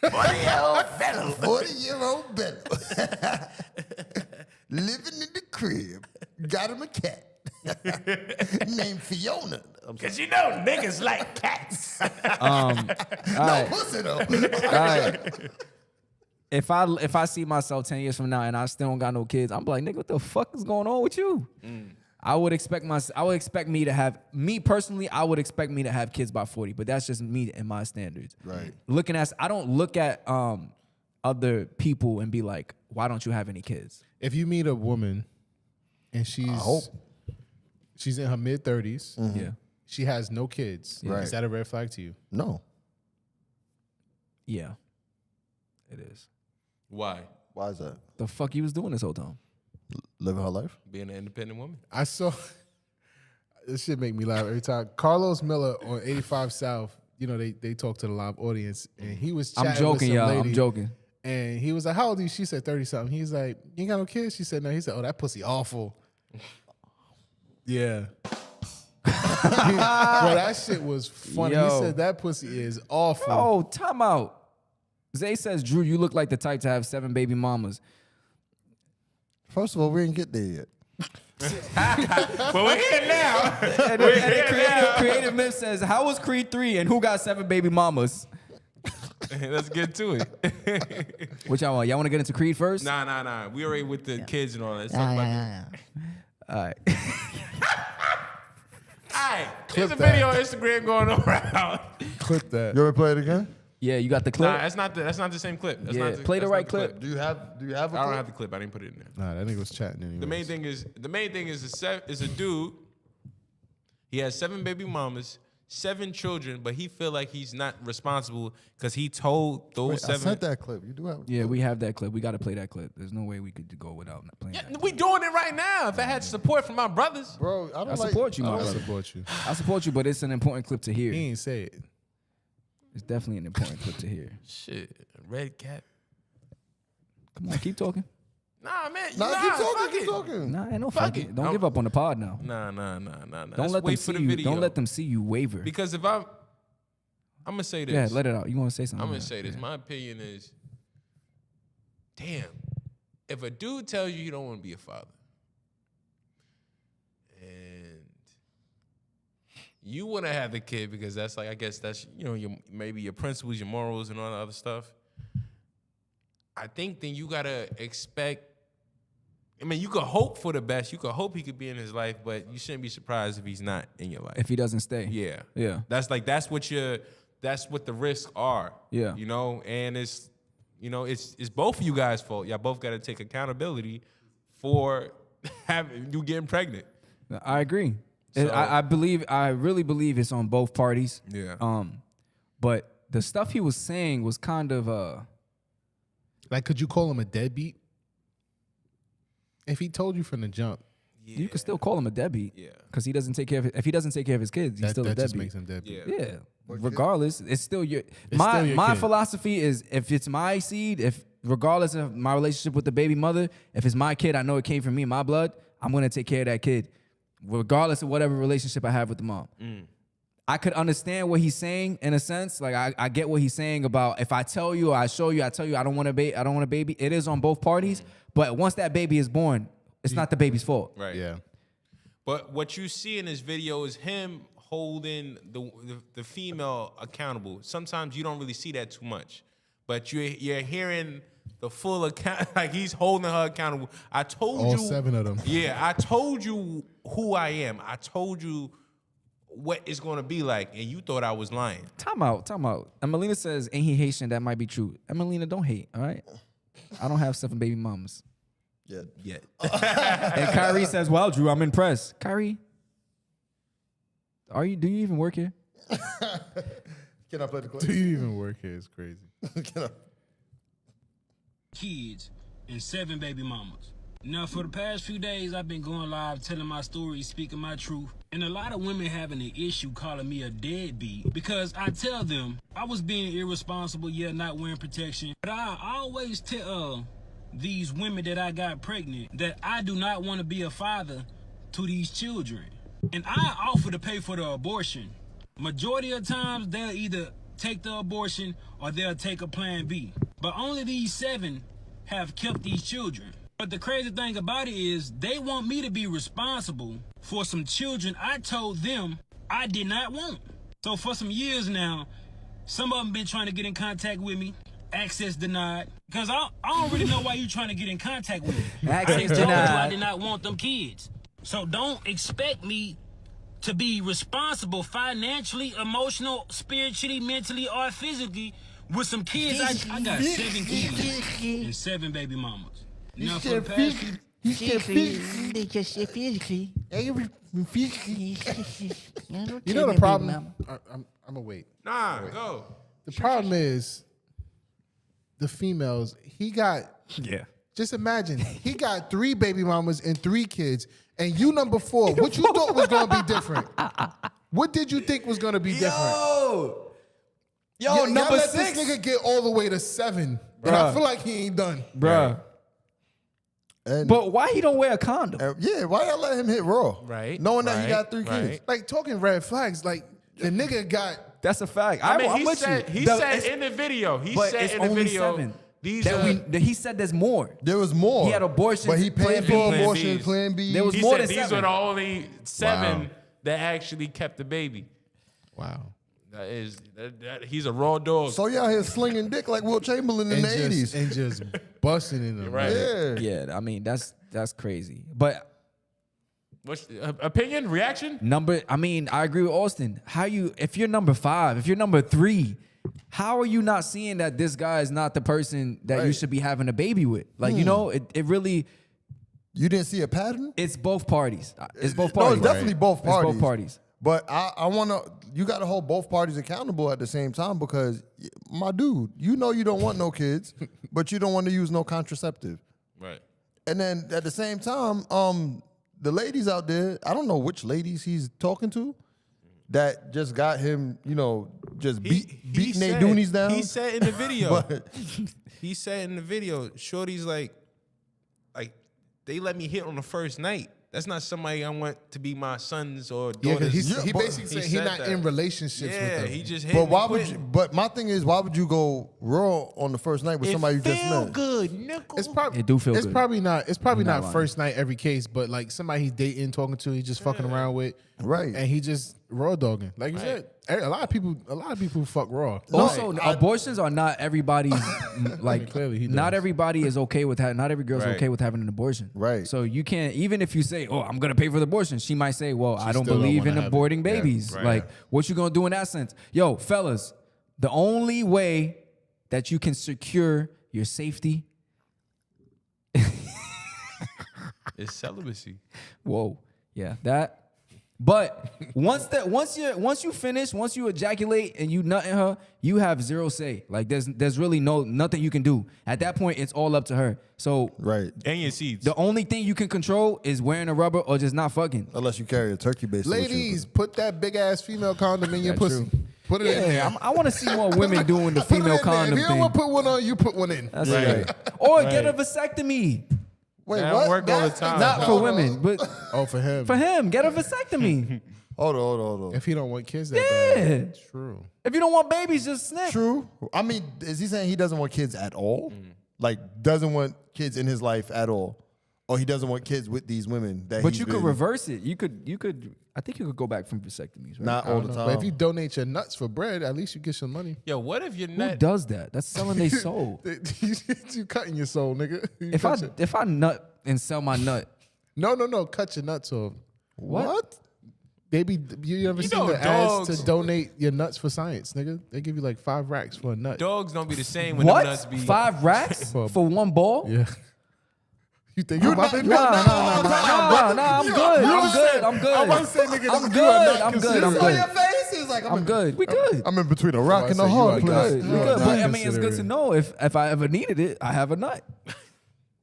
40-year-old Bello. Living in the crib. Got him a cat. Named Fiona. Because niggas like cats. all No right. pussy though. All right. If I see myself 10 years from now and I still don't got no kids, I'm like, nigga, what the fuck is going on with you? I would expect me to have kids by 40, but that's just me and my standards. Right. I don't look at other people and be like, why don't you have any kids? If you meet a woman and hope. she's in her mid-30s, Yeah. she has no kids, Right. is that a red flag to you? No. Yeah. It is. Why? Why is that? The fuck you was doing this whole time? Living her life? Being an independent woman. I saw this shit make me laugh every time. Carlos Miller on 85 South, they talk to the live audience, and he was chatting I'm joking, with some y'all. lady, I'm joking. And he was like, how old are you? She said 30-something. He's like, you ain't got no kids? She said, no. He said, oh, that pussy awful. Yeah. Bro, that shit was funny. Yo. He said, that pussy is awful. Oh, time out. Zay says, Drew, you look like the type to have 7 baby mamas. First of all, we didn't get there yet. But we're here now. And Creative Myth says, how was Creed 3 and who got 7 baby mamas? Let's get to it. Which y'all want? Y'all want to get into Creed first? Nah. We already with the kids and all that. All right. Alright. There's a video on Instagram going around. Clip that. You ever play it again? Yeah, you got the clip? Nah, that's not the same clip. That's not play the that's right not the clip. Do you have a clip? I don't have the clip. I didn't put it in there. Nah, that nigga was chatting anyway. The main thing is a dude. He has 7 baby mamas, 7 children, but he feel like he's not responsible because he told those Wait, 7. I sent that clip. You do have. Yeah, we have that clip. We got to play that clip. There's no way we could go without playing that. We doing it right now. If I had support from my brothers, Bro, I support you, my brother. I support you, but it's an important clip to hear. He ain't say it. It's definitely an important clip to hear. Shit, red cat. Come on, keep talking. Nah, man. Keep talking. Nah, ain't no fuck it. Don't give up on the pod now. Nah. Don't let them see you. Don't let them see you waver. Because if I'm gonna say this. Yeah, let it out. You want to say something? I'm gonna say this. My opinion is, damn, if a dude tells you he don't want to be a father, and you want to have the kid because that's like, I guess that's, maybe your principles, your morals, and all the other stuff. I think then you gotta expect. I mean, you could hope for the best. You could hope he could be in his life, but you shouldn't be surprised if he's not in your life. If he doesn't stay. Yeah. That's what the risks are. Yeah. And it's both of you guys' fault. Y'all both got to take accountability for you getting pregnant. I agree. So, I really believe it's on both parties. Yeah. But the stuff he was saying was kind of like, could you call him a deadbeat? If he told you from the jump, you can still call him a deadbeat. Yeah. Because he doesn't take care of if he doesn't take care of his kids, he's still a that just deadbeat. makes him deadbeat. Yeah. Regardless, it's still your still your my kid. philosophy is if it's my seed, if regardless of my relationship with the baby mother, if it's my kid, I know it came from me, my blood, I'm gonna take care of that kid, regardless of whatever relationship I have with the mom. I could understand what he's saying in a sense. Like I get what he's saying about if I tell you or I show you, I tell you I don't want a baby. It is on both parties. But once that baby is born, it's not the baby's fault. Right. Yeah. But what you see in this video is him holding the female accountable. Sometimes you don't really see that too much, but you're hearing the full account. Like he's holding her accountable. I told All you 7 of them. Yeah, I told you who I am. I told you what it's gonna be like, and you thought I was lying. Time out. Emelina says, ain't he Haitian? That might be true. Emelina, don't hate, all right? I don't have 7 baby mamas. Yet. And Kyrie says, well, Drew, I'm impressed. Kyrie, do you even work here? Can I play the clip? Do you even work here? It's crazy. Kids and 7 baby mamas. Now, for the past few days, I've been going live telling my story, speaking my truth. And a lot of women having an issue calling me a deadbeat because I tell them I was being irresponsible, not wearing protection. But I always tell these women that I got pregnant that I do not want to be a father to these children. And I offer to pay for the abortion. Majority of times, they'll either take the abortion or they'll take a plan B. But only these 7 have kept these children. But the crazy thing about it is they want me to be responsible for some children I told them I did not want. So for some years now, some of them been trying to get in contact with me. Access denied. Because I don't really know why you trying to get in contact with me. Access I told you I denied. did not want them kids. So don't expect me to be responsible financially, emotional, spiritually, mentally, or physically with some kids. I got 7 kids and 7 baby mamas. Now for the past You know the problem? I'm gonna wait. Nah, go. The problem is the females. He got. Yeah. Just imagine he got 3 baby mamas and 3 kids, and you number 4. What you thought was gonna be different? What did you think was gonna be different? Yo, number y'all let 6. this nigga get all the way to 7, and I feel like he ain't done. Bruh. And But why he don't wear a condom? yeah, why y'all let him hit raw? Right, Knowing that he right, got 3 right. kids. Like talking red flags. Like the nigga got That's a fact. I mean, I'm he with said you. he The- said it's- in the video. He but said it's in the only video. 7. These That he said there's more. There was more. He had abortions, but he paid Plan for B. abortions, Bs. Plan B. There was he more said than these 7. were the only 7 Wow. that actually kept the baby. Wow. That he's a raw dog. So y'all here slinging dick like Will Chamberlain in the 80s. And just busting in them. Right. Yeah. Yeah, I mean that's crazy. But What's opinion? Reaction? I mean, I agree with Austin. If you're number 5, if you're number 3, how are you not seeing that this guy is not the person that you should be having a baby with? Like, you know, it really. You didn't see a pattern? It's both parties. It's both No, parties. it's definitely both parties. It's both parties. But I want to, you got to hold both parties accountable at the same time because, my dude, you know you don't want no kids, but you don't want to use no contraceptive. Right. And then at the same time, the ladies out there, I don't know which ladies he's talking to that just got him, you know, just beating their doonies down. He said in the video. But- He said in the video, shorty's like they let me hit on the first night. That's not somebody I want to be my sons or Yeah, daughters. he basically said he's not in relationships with Yeah, them. he just hit But me why would quitting. you? But my thing is, why would you go raw on the first night with somebody you just met? good, nickel. It's probably It do feel it's good. probably not. It's probably Not not lying. first night every case, but like somebody he's dating, talking to, he's just fucking around with, Right. And he just raw dogging. Like you said, a lot of people fuck raw. Also, abortions are not everybody's like. Clearly he not does. everybody is okay with that. Not every girl's Right. okay with having an abortion. Right. So you can't, even if you say, "Oh, I'm gonna pay for the abortion," she might say, "Well, I don't still don't believe in wanna have aborting it. babies." right. Like, what you gonna do in that sense? Yo, fellas, the only way that you can secure your safety. It's celibacy. Whoa, yeah, that. But once you finish, once you ejaculate and you nut in her, you have zero say. Like there's really nothing you can do. At that point, it's all up to her. So Right. And your seeds. the only thing you can control is wearing a rubber or just not fucking. Unless you carry a turkey base. Ladies, put that big ass female condom in your pussy. true. Put it in there. Yeah, I want to see more women doing the Put it in female there. condom If you don't thing. want to put one on, you put one in. That's Right. right. Or get a Right. vasectomy. Wait, That what? work all the time. Not for women, but Oh, for him. for him, get a vasectomy. Hold on. If he don't want kids that Yeah. bad. True. If you don't want babies, just snip. True. I mean, is he saying he doesn't want kids at all? Like, doesn't want kids in his life at all? Or he doesn't want kids with these women that But he's you could been- reverse it. You could. I think you could go back from vasectomies. Right? Not all the time. But if you donate your nuts for bread, at least you get some money. Yo, what if you're Who not? does that? That's selling their soul. You cutting your soul, nigga. You if cut I nut and sell my nut, No. Cut your nuts off. what? Baby, you ever You seen know the ads dogs- to donate your nuts for science, nigga? They give you like 5 racks for a nut. Dogs don't be the same when them nuts What? be 5 racks For- for one ball? Yeah. You think you about to No, I'm good. I'm good. I want to say, nigga, I'm you are good. not I'm good. considering. I'm on good. your face? He's like, I'm good. We good. I'm in between a rock I and a say you hard are place. Good. We You are good. not But I mean, it's good to considering. know if I ever needed it, I have a nut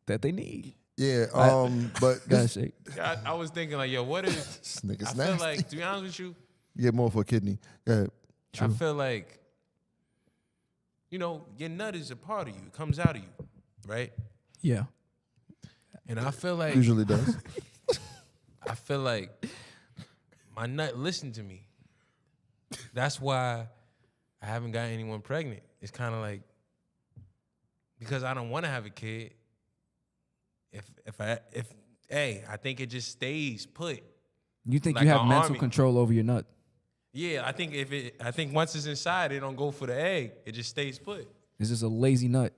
that they need. Yeah, but Gotta this, shake. I was thinking like, yo, what if? this nigga's I feel nasty. like, to be honest with you, You get more for a kidney. Yeah. I feel like, you know, your nut is a part of you. It comes out of you, right? Yeah. And I feel like Usually does. I feel like my nut listened to me. That's why I haven't got anyone pregnant. It's kind of like because I don't want to have a kid. I think it just stays put. You think Like you have an mental army. control over your nut? Yeah, I think once it's inside, it don't go for the egg. It just stays put. It's just a lazy nut.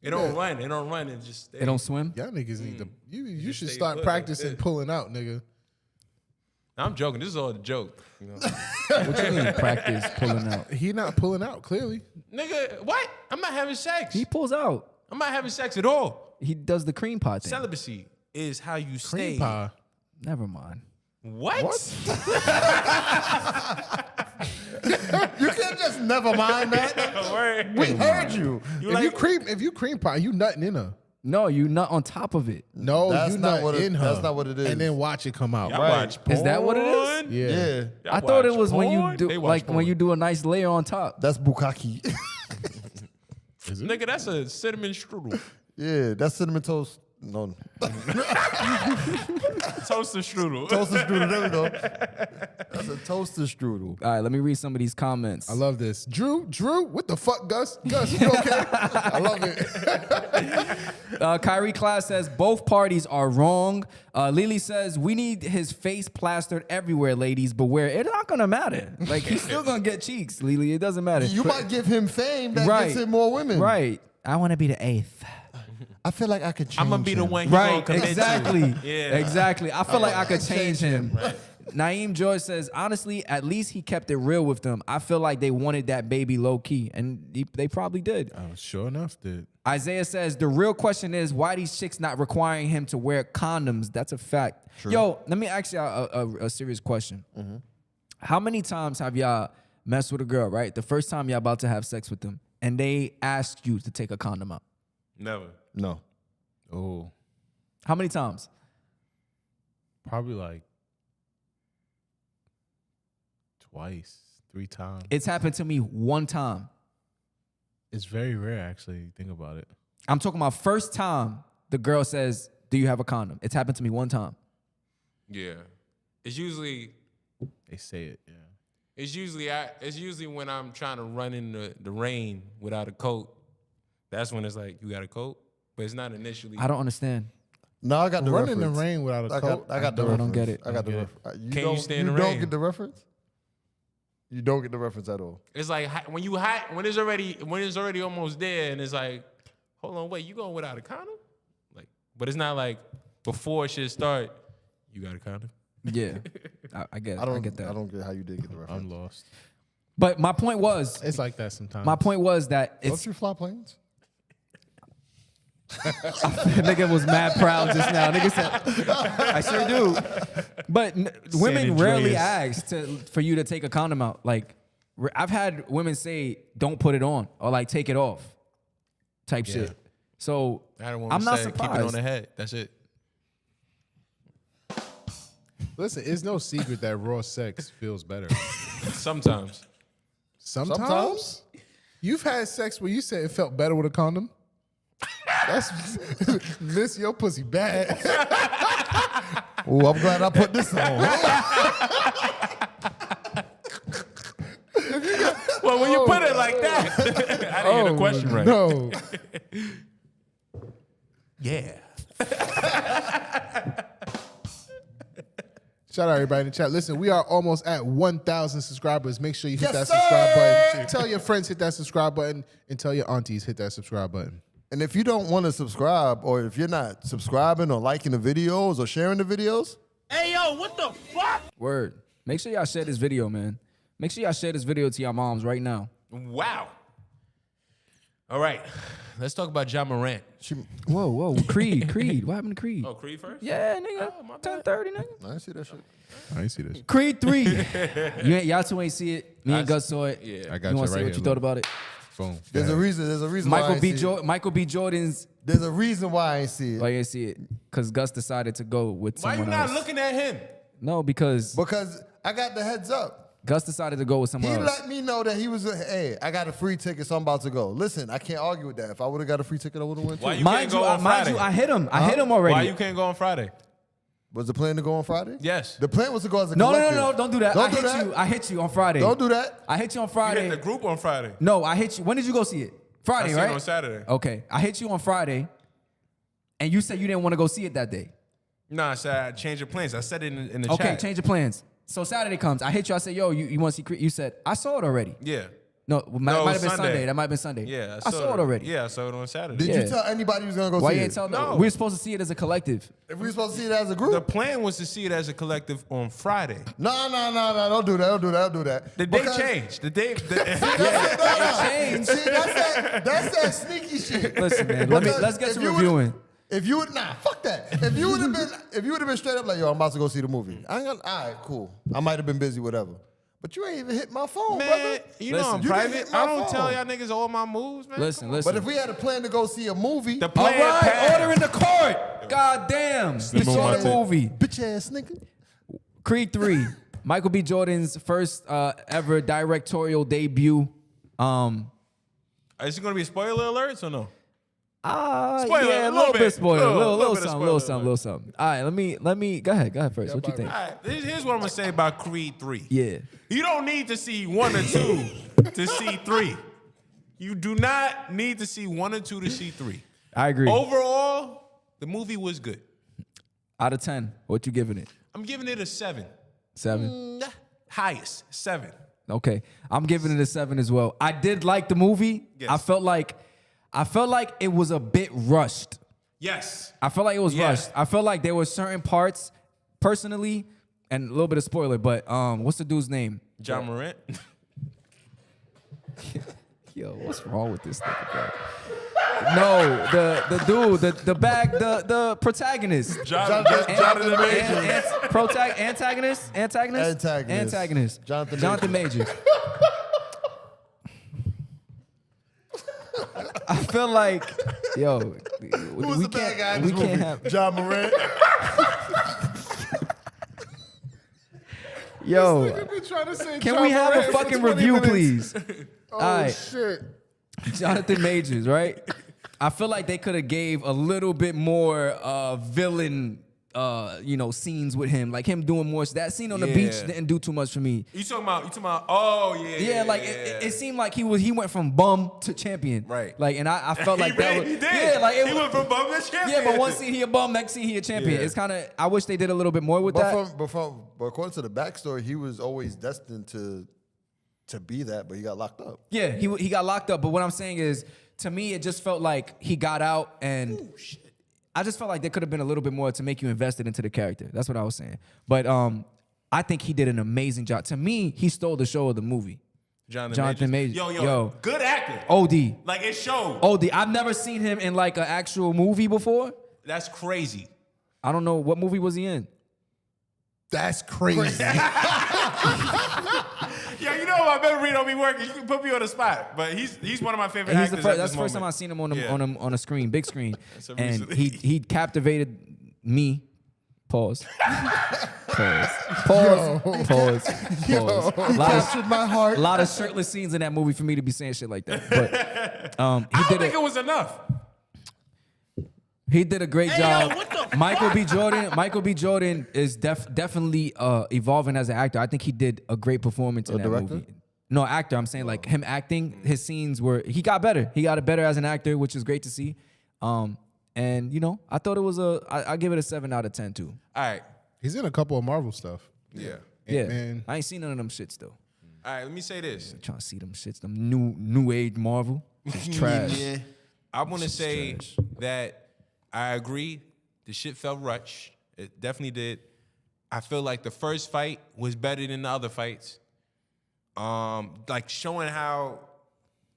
It don't run. It don't run. It just stays. It don't swim? Y'all niggas need to. You Just should stay start put like practicing this. pulling out, nigga. I'm joking. This is all a joke. You know? What you mean practice pulling out? He not pulling out, clearly. Nigga, what? I'm not having sex. He pulls out. I'm not having sex at all. He does the cream pie thing. Celibacy is how you stay. Cream pie. Never mind. What? You can't just never mind that. Word. We heard you. If you cream pie, you nutting in her. No, you nut on top of it. No, That's you not nut what it- in her. that's not what it is. And then watch it come out. Y'all Right. watch porn? Is that what it is? Yeah. Yeah. Y'all I thought it watch was when you porn? do They watch like when porn. you do a nice layer on top. That's bukkake. Nigga, that's a cinnamon strudel. Yeah, that's cinnamon toast No. Toaster strudel. Toaster strudel. There we go. That's a toaster strudel. All right, let me read some of these comments. I love this. Drew, what the fuck, Gus? Gus, you okay? I love it. Kyrie Class says both parties are wrong. Lily says we need his face plastered everywhere, ladies. But where it's not gonna matter. Like he's still gonna get cheeks, Lily. It doesn't matter. You might give him fame that gets him more women. Right. I want to be the 8th. I feel like I could change I'm gonna be the one. Right. Gonna Exactly. Yeah. Exactly. I feel like I could change him. Right. Naeem George says, honestly, at least he kept it real with them. I feel like they wanted that baby low key, and they probably did. Sure enough, did. Isaiah says, the real question is why these chicks not requiring him to wear condoms? That's a fact. True. Yo, let me ask y'all a serious question. Mm-hmm. How many times have y'all messed with a girl, right? The first time y'all about to have sex with them, and they asked you to take a condom out? Never. No. Oh. How many times? Probably like twice, 3 times. It's happened to me one time. It's very rare, actually. Think about it. I'm talking about first time the girl says, do you have a condom? It's happened to me one time. Yeah. It's usually They say it, yeah. it's usually when I'm trying to run in the rain without a coat. That's when it's like, you got a coat? But it's not initially. I don't understand. No, I got the Running reference. in the rain without a coat. I got the I reference. don't get it. I got the Don't reference. Can you stay in the You rain? don't get the reference? You don't get the reference at all. It's like when you hot, when it's already almost there, and it's like, hold on, wait, you going without a condom? Like, but it's not like before shit start, you got a condom? Yeah, I get it. I get that. I don't get how you did get the reference. I'm lost. But my point was, It's like that sometimes. my point was that it's Don't you fly planes? nigga was mad proud just now. Nigga said, I sure do. But women rarely ask for you to take a condom out. Like, I've had women say, don't put it on or like take it off type shit. So I'm not surprised. Keep it on the head. That's it. Listen, it's no secret that raw sex feels better. Sometimes. Sometimes? You've had sex where you said it felt better with a condom? That's miss your pussy bad. Oh, I'm glad I put this on. Well, when you put it like that, I didn't hear the question right. No. Yeah. Shout out everybody in the chat. Listen, we are almost at 1,000 subscribers. Make sure you hit that subscribe button. Tell your friends hit that subscribe button, and tell your aunties hit that subscribe button. And if you don't want to subscribe, or if you're not subscribing or liking the videos or sharing the videos, Hey, yo, what the fuck? Word. Make sure y'all share this video, man. Make sure y'all share this video to your moms right now. Wow. All right. Let's talk about Yah Mans. Whoa. Creed. What happened to Creed? Oh, Creed first? Yeah, nigga. 10:30, nigga. I didn't see that shit. I didn't see this. Creed 3. Y'all two ain't see it. Me and Gus saw it. Yeah. I got You you want to right say here. what you thought about it? Boom. There's a reason. There's a reason. why I ain't see it. Michael B. Jordan's. There's a reason why I ain't see it. Why you ain't see it? Because Gus decided to go with Why someone you not else. looking at him? No, because Because I got the heads up. Gus decided to go with someone He else. let me know that he was, hey, I got a free ticket, so I'm about to go. Listen, I can't argue with that. If I would have got a free ticket, I would have went too. Why you Mind can't you, go on Friday? I hit him. I hit him already. Why you can't go on Friday? Was the plan to go on Friday? Yes. The plan was to go as a No, collective. don't do that. Don't do that. I hit you on Friday. Don't do that. I hit you on You Friday. hit the group on Friday. No, I hit you. When did you go see it? Friday, I seen right? it on Saturday. Okay. I hit you on Friday, and you said you didn't want to go see it that day. Nah, I said I changed your plans. I said it in the Okay, chat. change your plans. So Saturday comes. I hit you. I said, yo, you want to see Creed? You said, I saw it already. Yeah. No, it might have been Sunday. That might have been Sunday. Yeah, I saw it already. Yeah, I saw it on Saturday. Did Yeah. you tell anybody you was going to go Why see you it? ain't tell No. We were supposed to see it as a collective. If we were supposed to see it as a group? The plan was to see it as a collective on Friday. No. Don't do that. Don't do that. The day changed. The day. Changed. See, that's that sneaky shit. Listen, man. Because Let's get if to you reviewing. If you would fuck that. If you would have been straight up like, yo, I'm about to go see the movie. I ain't gonna, all right, cool. I might have been busy, whatever. But you ain't even hit my phone, Man, brother. you know Listen, I'm you didn't private. hit my I don't phone. tell y'all niggas all my moves, man. Listen. But if we had a plan to go see a movie, The All plan right, passed. order in the court. God damn. You saw the YMATL. movie. bitch ass nigga. Creed 3. Michael B. Jordan's first ever directorial debut. Is it gonna be spoiler alerts or no? Spoiler, yeah, a a little little bit. bit spoiler, Little little bit of something, spoiler. little something. All right, let me go ahead first. What you think? All right, here's what I'm gonna say about Creed 3. Yeah. You don't need to see 1 or 2 to see 3. You do not need to see 1 or 2 to see 3. I agree. Overall, the movie was good. Out of 10, what you giving it? I'm giving it a 7. 7. Highest 7. Okay, I'm giving it a 7 as well. I did like the movie. Yes. I felt like it was a bit rushed. Yes. I felt like it was Yeah. rushed. I felt like there were certain parts, personally, and a little bit of spoiler, but what's the dude's name? John Morant. Yo, what's wrong with this nigga, bro? No, the dude, the protagonist. Jonathan Majors. Antagonist. Jonathan Majors. I feel like, yo, Who's the bad guy in we this can't movie? have. John Morant. Yo, Been trying to say can John we have a Morant for fucking 20 review, minutes. please? Oh All right. shit. Jonathan Majors, right? I feel like they could have gave a little bit more villain, scenes with him, like him doing more. That scene on the beach Yeah. didn't do too much for me. You talking about? Oh yeah. Yeah, like it seemed like he went from bum to champion, Right. Like, and I felt like that was, he did. yeah, like he went from bum to champion. yeah, but one scene he a bum, next scene he a champion. Yeah. It's kind of, I wish they did a little bit more with that. But according to the backstory, he was always destined to be that, but he got locked up. Yeah, he got locked up. But what I'm saying is, to me, it just felt like he got out, and I just felt like there could have been a little bit more to make you invested into the character. That's what I was saying. But I think he did an amazing job. To me, he stole the show of the movie. Jonathan Majors. Yo, good acting. OD. Like it showed. OD. I've never seen him in like an actual movie before. That's crazy. I don't know, what movie was he in? That's crazy. Yeah, you know my memory don't be working. You can put me on the spot, but he's one of my favorite And actors. that's the first time I seen him on a screen, big screen, So and recently. he captivated me. Pause. Pause. Captured my heart. A lot of shirtless scenes in that movie for me to be saying shit like that. But I don't think it was enough. he did a great job. Michael B. Jordan is definitely evolving as an actor. I think he did a great performance in that director? movie. No, actor. I'm saying like him acting. His scenes he got better. He got better as an actor, which is great to see. And I thought it was I give it a 7 out of 10 too. All right. He's in a couple of Marvel stuff. Yeah. Yeah, Ant-Man. I ain't seen none of them shits though. All right, let me say this. Trying to see them shits, them new age Marvel. It's trash. Yeah. I want to say that I agree. The shit felt rushed. It definitely did. I feel like the first fight was better than the other fights. Like showing how.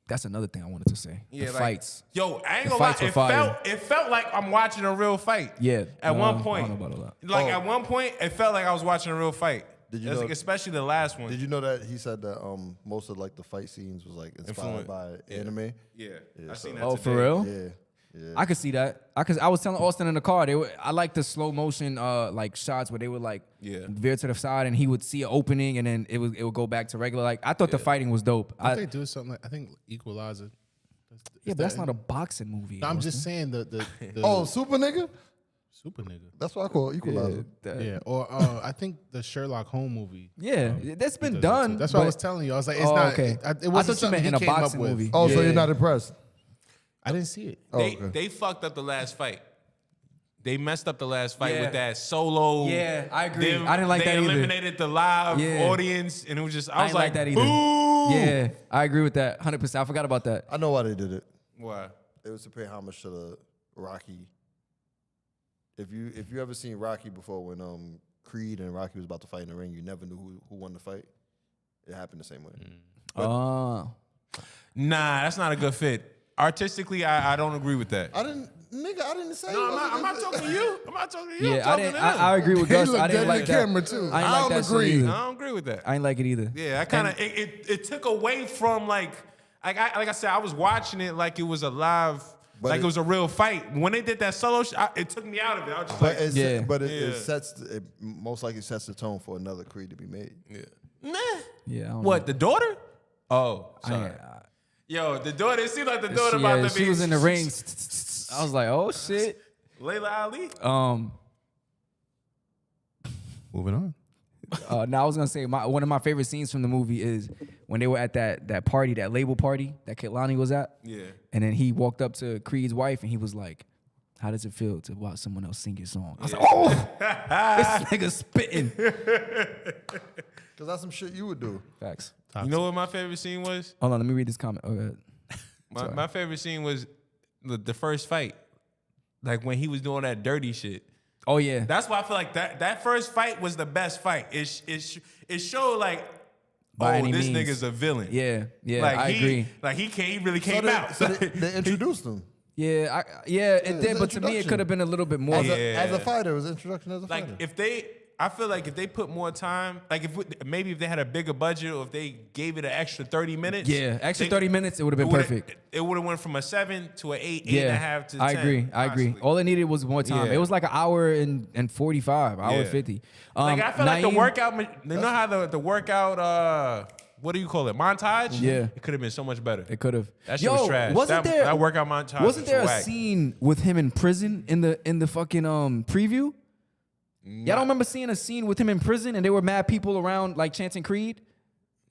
That's another thing I wanted to say. Yeah, The like, fights. Yo, I ain't The gonna lie. fights were fire. It felt like I'm watching a real fight. Yeah. At one point. I don't know about all that. Like at one point, it felt like I was watching a real fight. Did you That's know- like, especially the last one. Did you know that he said that most of like the fight scenes was like inspired by anime? Yeah, I so- seen that. Oh, today. for real? Yeah. I could see that. I was telling Austin in the car. I like the slow motion like shots where they would like veer to the side and he would see an opening and then it would go back to regular. Like I thought the fighting was dope. Don't they do something like, I think Equalizer. Yeah, but that's not a boxing movie. No, I'm Austin. just saying the Oh, Super Nigga? Super Nigga. That's what I call Equalizer. Yeah, or I think the Sherlock Holmes movie. Yeah, that's been does that done. too. That's what I but- was telling you. I was like, it's Oh, not. okay. It wasn't I thought you something meant in he a came up boxing with. movie. Oh, so Yeah. you're not impressed? I didn't see it. They fucked up the last fight. They messed up the last fight Yeah. with that solo. Yeah, I agree. I didn't like that either. They eliminated the live Yeah. audience, and it was just I I was ain't like like that either. Boo! Yeah, I agree with that 100%. I forgot about that. I know why they did it. Why? It was to pay homage to the Rocky. If you ever seen Rocky before, when Creed and Rocky was about to fight in the ring, you never knew who won the fight. It happened the same way. Oh. Nah, that's not a good fit. Artistically, I don't agree with that. I didn't say. No, I'm not talking to you. I'm not talking to you. I'm Yeah, I talking didn't. to them. I agree with Gus. looked I didn't dead like in the that. camera, too. I ain't I like don't that shit agree. either. I don't agree with that. I ain't like it either. Yeah, I kind of it took away from like I said, I was watching it like it was a live, But it was a real fight. When they did that solo, it took me out of it. I was just But like, it sets it most likely sets the tone for another Creed to be made. nah. Yeah. I don't What, know. the daughter? Oh, sorry. Yo, the daughter. It seemed like the daughter about to be. She was in the ring. I was like, oh shit. Layla Ali. Moving on. Now I was gonna say one of my favorite scenes from the movie is when they were at that party, that label party that Kehlani was at. Yeah. And then he walked up to Creed's wife and he was like, "How does it feel to watch someone else sing your song?" I was like, "Oh, this nigga spitting." Because that's some shit you would do. Facts. You know what my favorite scene was? Hold on, let me read this comment. Oh, My favorite scene was the first fight, like when he was doing that dirty shit. Oh yeah. That's why I feel like that first fight was the best fight. It showed like, By any this means. nigga's a villain. Yeah, like I agree. Like he really came out. So they introduced him. Yeah, it did, but to me it could have been a little bit more. As a fighter, it was introduction as a Like fighter. I feel like if they put more time, like maybe if they had a bigger budget or if they gave it an extra 30 minutes. Yeah, extra 30 minutes, it would have been perfect. It would have went from a 7 to an 8, Yeah, 8.5 to 10. I agree. All it needed was more time. Yeah. It was like an hour and 45, hour 50. Like I feel like the Naeem- workout, you know how the workout, what do you call it, montage? Yeah. It could have been so much better. It could have. That shit was trash. Wasn't there that workout montage Wasn't was there a whack. scene with him in prison in the fucking preview? Y'all don't remember seeing a scene with him in prison and there were mad people around like chanting Creed?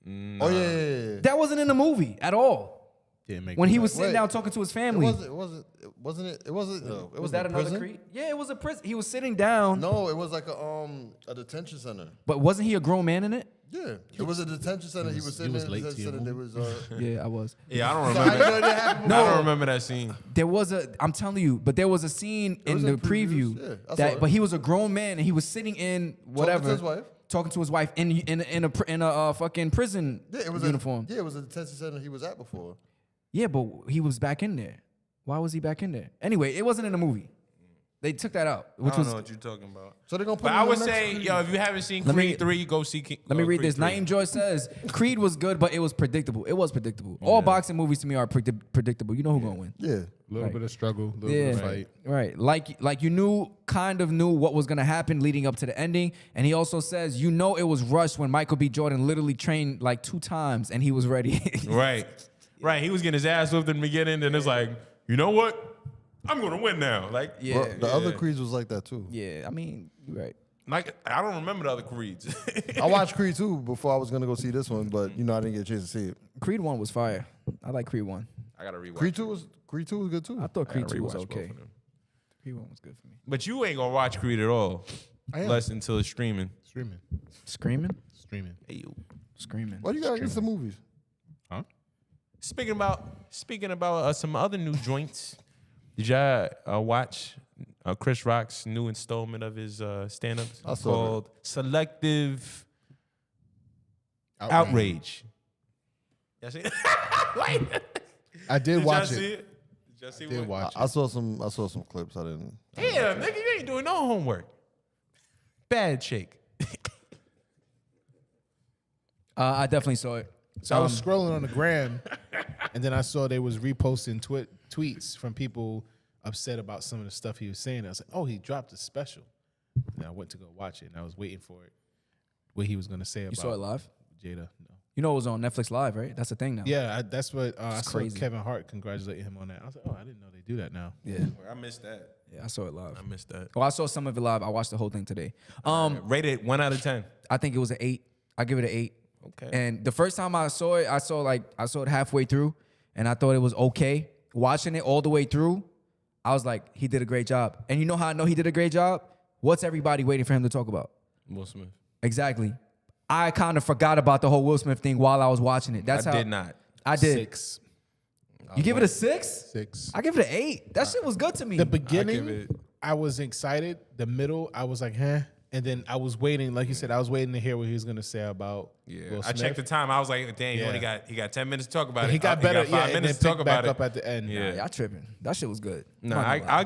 Oh yeah. That wasn't in the movie at all. Didn't make When he me was laugh. sitting down talking to his family. It Was that another prison? Creed? Yeah, it was a prison. He was sitting down. No, it was like a detention center. But wasn't he a grown man in it? Yeah, it was a detention center. He was sitting in a late to detention your center. There was Yeah, I was. Yeah, I don't So I remember. didn't know that happened I don't before. remember that scene. There was I'm telling you, but there was a scene in was the in previews, preview yeah, I saw that, it. but he was a grown man and he was sitting in whatever, his wife. talking to his wife in a fucking prison Yeah, it was uniform. it was a detention center he was at before. Yeah, but he was back in there. Why was he back in there? Anyway, it wasn't in the movie. They took that out, which I don't was. know what you're talking about. So they're gonna put. But him I in would the next say, Creed. yo, if you haven't seen Let me- Creed 3, go see Let me read Creed this. 3. Naeem Joy says Creed was good, but it was predictable. It was predictable. All boxing movies to me are predictable. You know who's gonna win. Yeah. A little bit of struggle, a little Yeah, bit of fight. right. Like you kind of knew what was gonna happen leading up to the ending. And he also says, it was rushed when Michael B. Jordan literally trained like 2 times and he was ready. Right. He was getting his ass whipped in the beginning, and it's like, you know what? I'm gonna win now. Like, Yeah. Bro, the other Creeds was like that too. Yeah, I mean, you're right. like I don't remember the other Creeds. I watched Creed 2 before I was gonna go see this one, but I didn't get a chance to see it. Creed 1 was fire. I like Creed 1. I gotta rewatch. Creed 2 was good too. I thought I gotta Creed 2 was rewatch both okay. of them. Creed 1 was good for me. But you ain't gonna watch Creed at all, I am. unless until it's streaming. Streaming. Screaming? Hey, you. Screaming. Why you gotta get some movies? Huh? Speaking about some other new joints, did y'all watch Chris Rock's new installment of his stand-ups I saw called Selective Outrage? Y'all see it? Wait. I did watch y'all it. see it? Did y'all see Did what? watch I saw some clips. I didn't. Damn, nigga, you ain't doing no homework. Bad shake. I definitely saw it. So I was scrolling on the gram, and then I saw they was reposting tweets from people upset about some of the stuff he was saying. I was like, oh, he dropped a special. And I went to go watch it, and I was waiting for it, what he was going to say about You saw it live? Jada. No. You know it was on Netflix Live, right? That's the thing now. Yeah, that's what I saw crazy. Kevin Hart congratulating him on that. I was like, oh, I didn't know they do that now. Yeah. I missed that. Yeah, I saw it live. I missed that. Well, I saw some of it live. I watched the whole thing today. Rated 1 out of 10. I think it was an 8. I give it an 8. Okay. And the first time I saw it, I saw it halfway through, and I thought it was okay. Watching it all the way through, I was like, he did a great job. And you know how I know he did a great job? What's everybody waiting for him to talk about? Will Smith. Exactly. I kind of forgot about the whole Will Smith thing while I was watching it. That's I how did not. I did. 6. You give it a 6? 6. I give it an 8. That shit was good to me. The beginning, give it- I was excited. The middle, I was like, huh? And then I was waiting, like you said, I was waiting to hear what he was going to say about Will I Smith. checked the time. I was like, dang, Yeah. he got 10 minutes to talk about it. He got better, He got 5 and then minutes to talk picked back about it. up at the end. Yeah. Y'all tripping. That shit was good. No, I'm not gonna lie.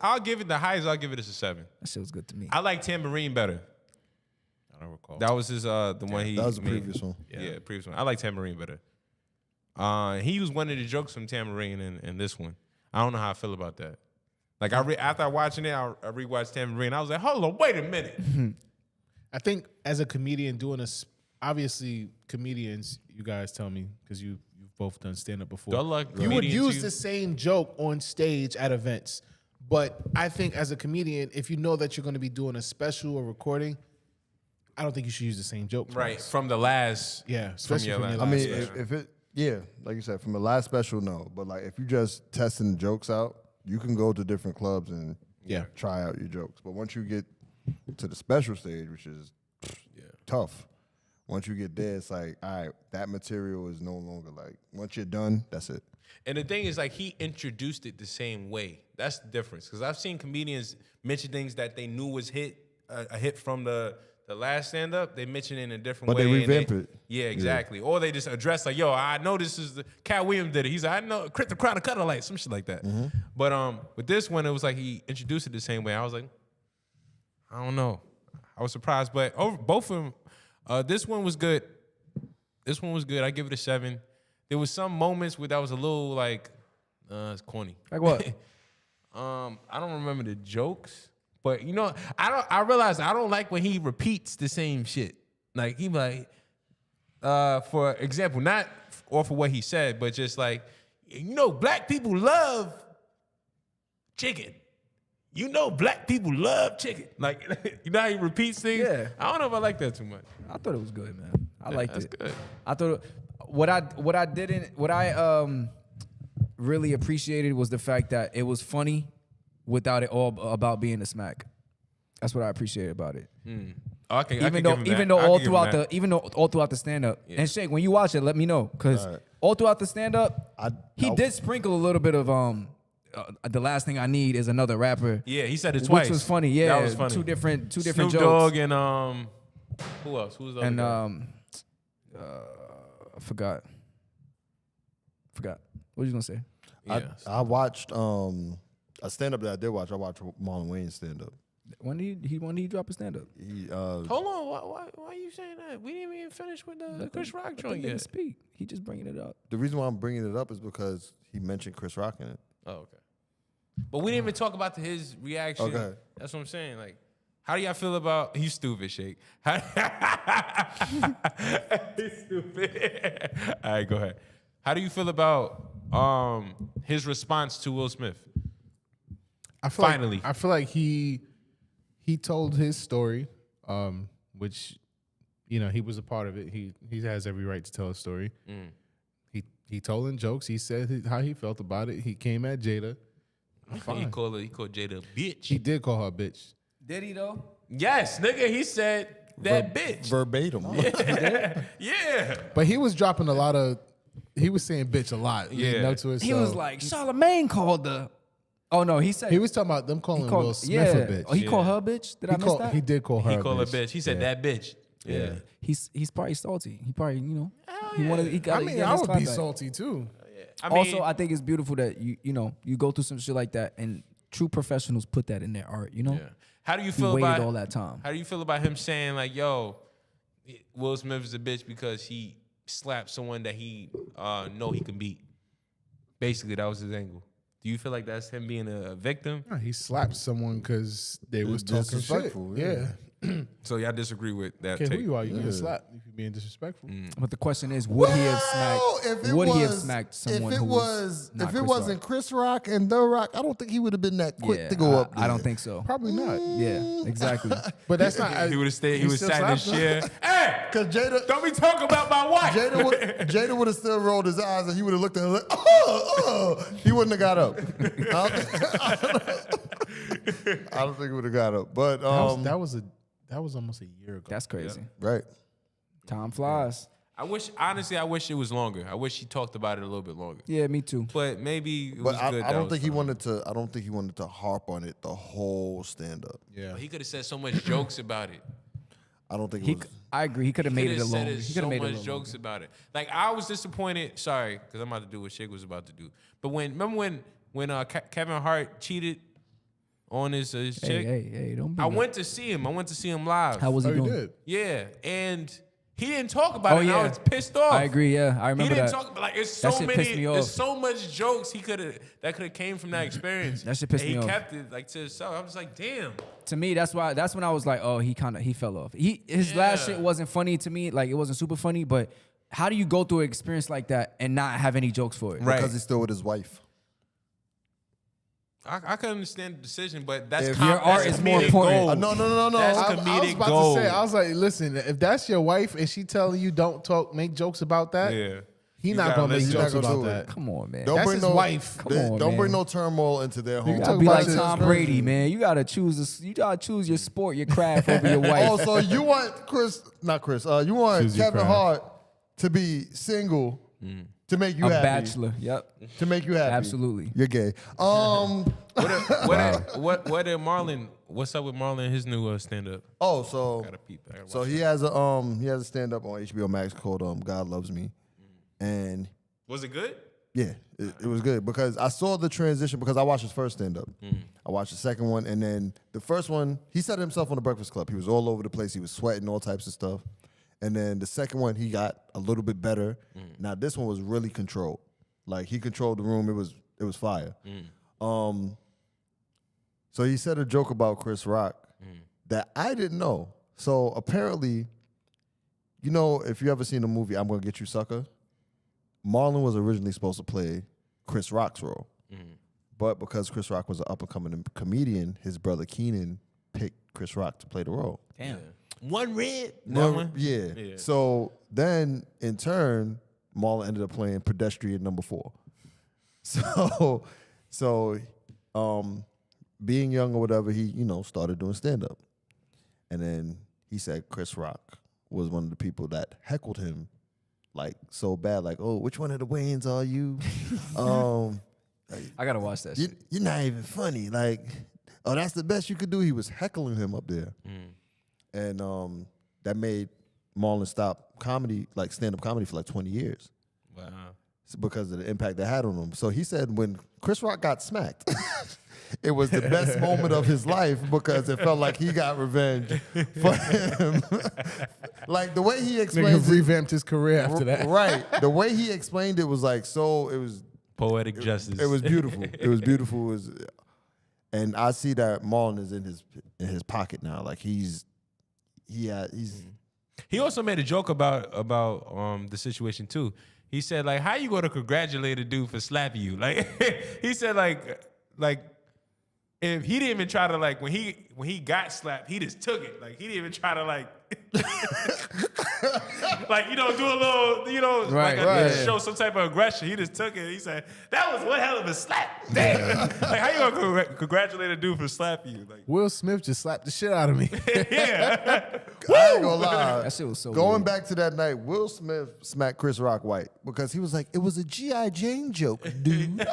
I'll give it the highest. I'll give it a 7. That shit was good to me. I like Tambourine better. I don't recall. That was his the one he That was the made. previous one. Yeah, previous one. I like Tambourine better. He used one of the jokes from Tambourine in this one. I don't know how I feel about that. Like after watching it, I rewatched Tambourine. I was like, hold on, wait a minute. I think as a comedian doing this, obviously comedians, you guys tell me, because you've both done stand up before. Y'all like You would comedians use too? the same joke on stage at events, but I think as a comedian, if you know that you're going to be doing a special or recording, I don't think you should use the same joke. Right, twice. from the last. Yeah, especially your from your last. I mean, special. if it, yeah, like you said, from the last special, no. But like, if you just testing the jokes out, you can go to different clubs and try out your jokes. But once you get to the special stage, which is tough, once you get there, it's like, all right, that material is no longer like. Once you're done, that's it. And the thing is, like, he introduced it the same way. That's the difference. Because I've seen comedians mention things that they knew was a hit from the last stand-up. They mention it in a different way. But they revamp it. Yeah, exactly. Or they just address, like, yo, I know this is the Cat Williams did it. He's like, I know, Crit the Crown of Cutter Light, some shit like that. But with this one, it was like he introduced it the same way. I was like, I don't know. I was surprised. But both of them, this one was good. This one was good. I give it a 7. There was some moments where that was a little like, it's corny. Like what? I don't remember the jokes, but you know, I realize I don't like when he repeats the same shit. Like he like, for example, not off of what he said, but just like, you know, black people love chicken. You know, black people love chicken. Like, you know how he repeats things? Yeah. I don't know if I like that too much. I thought it was good, man. I liked that's it. good. I thought what I really appreciated was the fact that it was funny without it all about being a smack. That's what I appreciated about it. Even though all throughout the stand up. And Shake, when you watch it, let me know, because all throughout the stand up, he did sprinkle a little bit of the last thing I need is another rapper. Yeah, he said it twice. Which was funny. Yeah, that was funny. Two different Snoop jokes. Dogg and who else? Who was the other And guy? I forgot. What was you gonna say? I watched a stand up that I did watch. I watched Marlon Wayne's stand up. When did he drop a stand up? Hold on, why are you saying that? We didn't even finish with the Chris Rock joint He didn't yet. speak. He just bringing it up. The reason why I'm bringing it up is because he mentioned Chris Rock in it. Oh, okay. But we didn't even talk about his reaction. Okay. That's what I'm saying. Like, how do y'all feel about? He's stupid, Shake. He's stupid. All right, go ahead. How do you feel about his response to Will Smith? I feel like he told his story, which, you know, he was a part of it. He has every right to tell a story. He told in jokes. He said how he felt about it. He came at Jada. He called Jada a bitch. He did call her a bitch. Did he though? Yes, nigga. He said that bitch. Verbatim. Yeah. But he was dropping a lot of. He was saying bitch a lot. Yeah. He was like, Charlamagne called the. Oh no, he said He was talking about them calling Will Smith a bitch. Oh, he called her bitch. Did I miss that? He did call her. He a called her bitch. bitch. He said that bitch. Yeah. He's probably salty. He probably, you know, he yeah. wanted. He got. I mean, I would be salty too. I mean, Also, I think it's beautiful that you know you go through some shit like that, and true professionals put that in their art. You know. yeah. How do you He feel waited about all that time. How do you feel about him saying like, "Yo, Will Smith is a bitch because he slapped someone that he know he can beat"? Basically, that was his angle. Do you feel like that's him being a victim? No, he slapped someone because they was talking shit. disrespectful, yeah. So y'all disagree with that Okay, take? who you are? You get slapped if you're being disrespectful. But the question is, would he have smacked? Would he have smacked someone who was not if it Chris wasn't Rock? Chris Rock and The Rock, I don't think he would have been that quick to go up there. I don't think so. Probably not. Yeah, exactly. But that's not. He would have stayed. He would still sat in his slapped chair. him. Hey, Because Jada, don't be talking about my wife. Jada would have still rolled his eyes and he would have looked at him like, he wouldn't have got up. I don't think he would have got up. But that was almost a year ago. That's crazy. right. Time flies. I wish it was longer. I wish he talked about it a little bit longer. Yeah, me too. But maybe it was But good. I don't think he wanted to harp on it the whole stand up. Yeah. He could have said so much jokes about it. I don't think it was. I agree. He could have made it He alone. said He could so have made it much alone. jokes about it. Like I was disappointed. Sorry, because I'm about to do what Shig was about to do. But remember when Kevin Hart cheated on his chick? Hey, don't be. I went to see him. I went to see him live. How was he Oh, doing? you did. Yeah, and he didn't talk about it. And I was pissed off. I agree. Yeah, I remember He didn't that. talk about it's That so shit many. pissed me There's off. so much jokes that could have came from that experience. That shit pissed and me he off. kept it like to himself. I was like, damn. To me, that's when I was like, oh, he fell off. His last shit wasn't funny to me. Like it wasn't super funny, but how do you go through an experience like that and not have any jokes for it? Right. Because he's still with his wife. I can understand the decision, but that's If your art that's is more comedic important. gold. No. That's I comedic was about gold. to say, I was like, listen, if that's your wife and she telling you don't make jokes about that, he You not gotta gonna make listen. jokes He's not gonna about do that. Come on, man. Don't That's bring his no wife. Come on, Don't bring man. no turmoil into their home. You gotta be like That's Tom crazy. Brady, man. You gotta choose your sport, your craft over your wife. Oh, so you want you want Choose your Kevin craft. Hart to be single to make you a happy. bachelor. Yep. To make you happy. Absolutely. You're gay. What did Marlon? What's up with Marlon and his new stand up? Oh, so Gotta peep. I gotta so watch he has a stand up on HBO Max called God Loves Me, and Was it good? yeah, it was good because I saw the transition because I watched his first stand up. I watched the second one, and then the first one he set himself on the Breakfast Club. He was all over the place. He was sweating all types of stuff, and then the second one he got a little bit better. Now this one was really controlled. Like he controlled the room. It was fire. So he said a joke about Chris Rock that I didn't know. So apparently, you know, if you ever seen the movie I'm Gonna Get You Sucker, Marlon was originally supposed to play Chris Rock's role. But because Chris Rock was an up-and-coming comedian, his brother Keenan picked Chris Rock to play the role. Damn. One red. Yeah. So then, in turn, Marlon ended up playing pedestrian number 4. So, being young or whatever, he started doing stand-up, and then he said Chris Rock was one of the people that heckled him, like so bad, like, oh, which one of the Wayans are you? I gotta watch that shit. You're not even funny. Like, oh, that's the best you could do. He was heckling him up there, and that made Marlon stop comedy, like stand-up comedy, for like 20 years. Wow. Because of the impact that had on him. So he said when Chris Rock got smacked, it was the best moment of his life because it felt like he got revenge for him. Like the way he explained Nigga revamped his career after that. Right. The way he explained it was like it was poetic justice. It was beautiful. It was beautiful. And I see that Marlon is in his pocket now. Like he's. He also made a joke about the situation too. He said, like, how you gonna congratulate a dude for slapping you? Like, he said, like if he didn't even try to, like, when he got slapped, he just took it. Like, he didn't even try to, like, like, do a little, show some type of aggression. He just took it. He said, that was one hell of a slap. Damn. Like, how you gonna congratulate a dude for slapping you? Like, Will Smith just slapped the shit out of me. I ain't gonna lie. That shit was so Going weird. back to that night, Will Smith smacked Chris Rock white because he was like, it was a G.I. Jane joke, dude.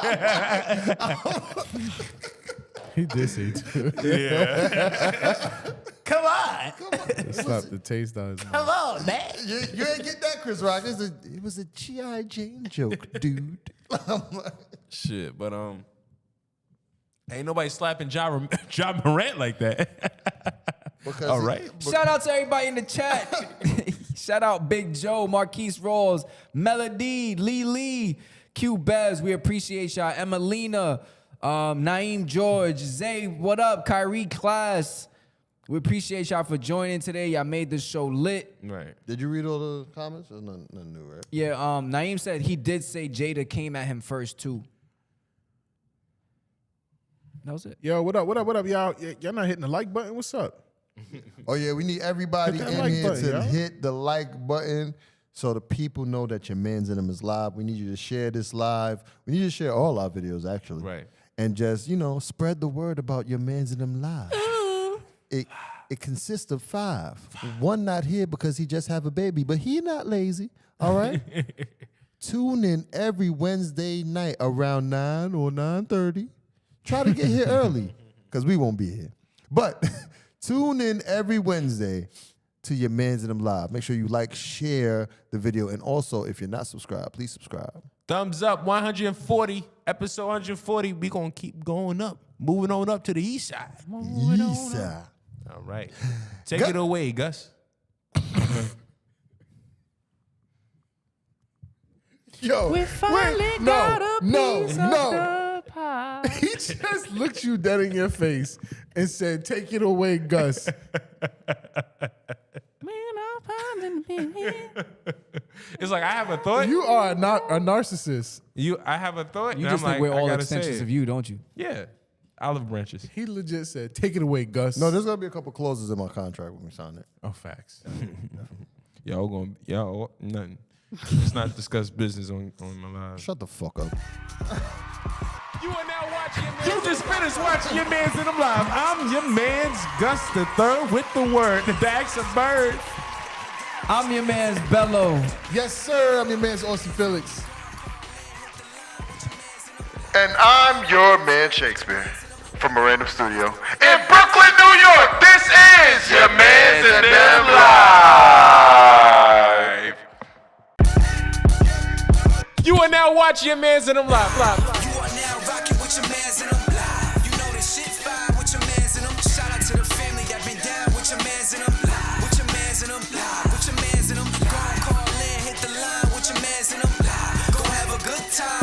He did say too. yeah. Come on. Slapped the taste out of his mouth. Come on, man. You ain't get that, Chris Rock. It was a G.I. Jane joke, dude. Shit, but ain't nobody slapping Ja Morant like that. Because All right. Shout out to everybody in the chat. Shout out Big Joe, Marquise Rawls, Melody, Lee, Q Bez. We appreciate y'all. Emelina, Naeem George, Zay, what up? Kyrie Class. We appreciate y'all for joining today. Y'all made this show lit. Right. Did you read all the comments? Or nothing new, right? Yeah, Naeem said he did say Jada came at him first too. That was it. Yo, what up, y'all? Y'all not hitting the like button? What's up? Oh, yeah, we need everybody Hit in that like here button, to yo. hit the like button so the people know that Your Mans in Them is live. We need you to share this live. We need you to share all our videos, actually. Right. And just, spread the word about Your Mans in Them live. It consists of 5. One not here because he just have a baby, but he not lazy, all right? Tune in every Wednesday night around 9 or 9:30. Try to get here early because we won't be here. But tune in every Wednesday to Your Mans in Them live. Make sure you like, share the video. And also, if you're not subscribed, please subscribe. Thumbs up, 140, episode 140. We gonna keep going up, moving on up to the east side. East side. All right. Take it away, Gus. Yo, We finally got a piece of the pie. He just looked you dead in your face and said, "Take it away, Gus." It's like I have a thought. You are not a narcissist. I have a thought. You and just I'm think like, we're I all gotta extensions say it. of you, don't you? Yeah, olive branches. He legit said, "Take it away, Gus." No, there's gonna be a couple clauses in my contract when we sign it. Oh, facts. Y'all nothing. Let's not discuss business on my live. Shut the fuck up. You are now watching. You just finished watching Your Mans in them live. I'm your man's Gus the Third with the word. The bag's a bird. I'm your man's Bello. Yes, sir. I'm your man's Austin Felix. And I'm your man Shakespeare from a random studio in Brooklyn, New York. This is Your Mans and Them Live. You are now watching Your Mans in them live. You are now rocking with your mans in them live. You know this shit fine with your mans in them. Shout out to the family that been down with your mans in them live. With your mans in them live. With your mans in them. Go and call in, hit the line with your mans in them live. Go have a good time.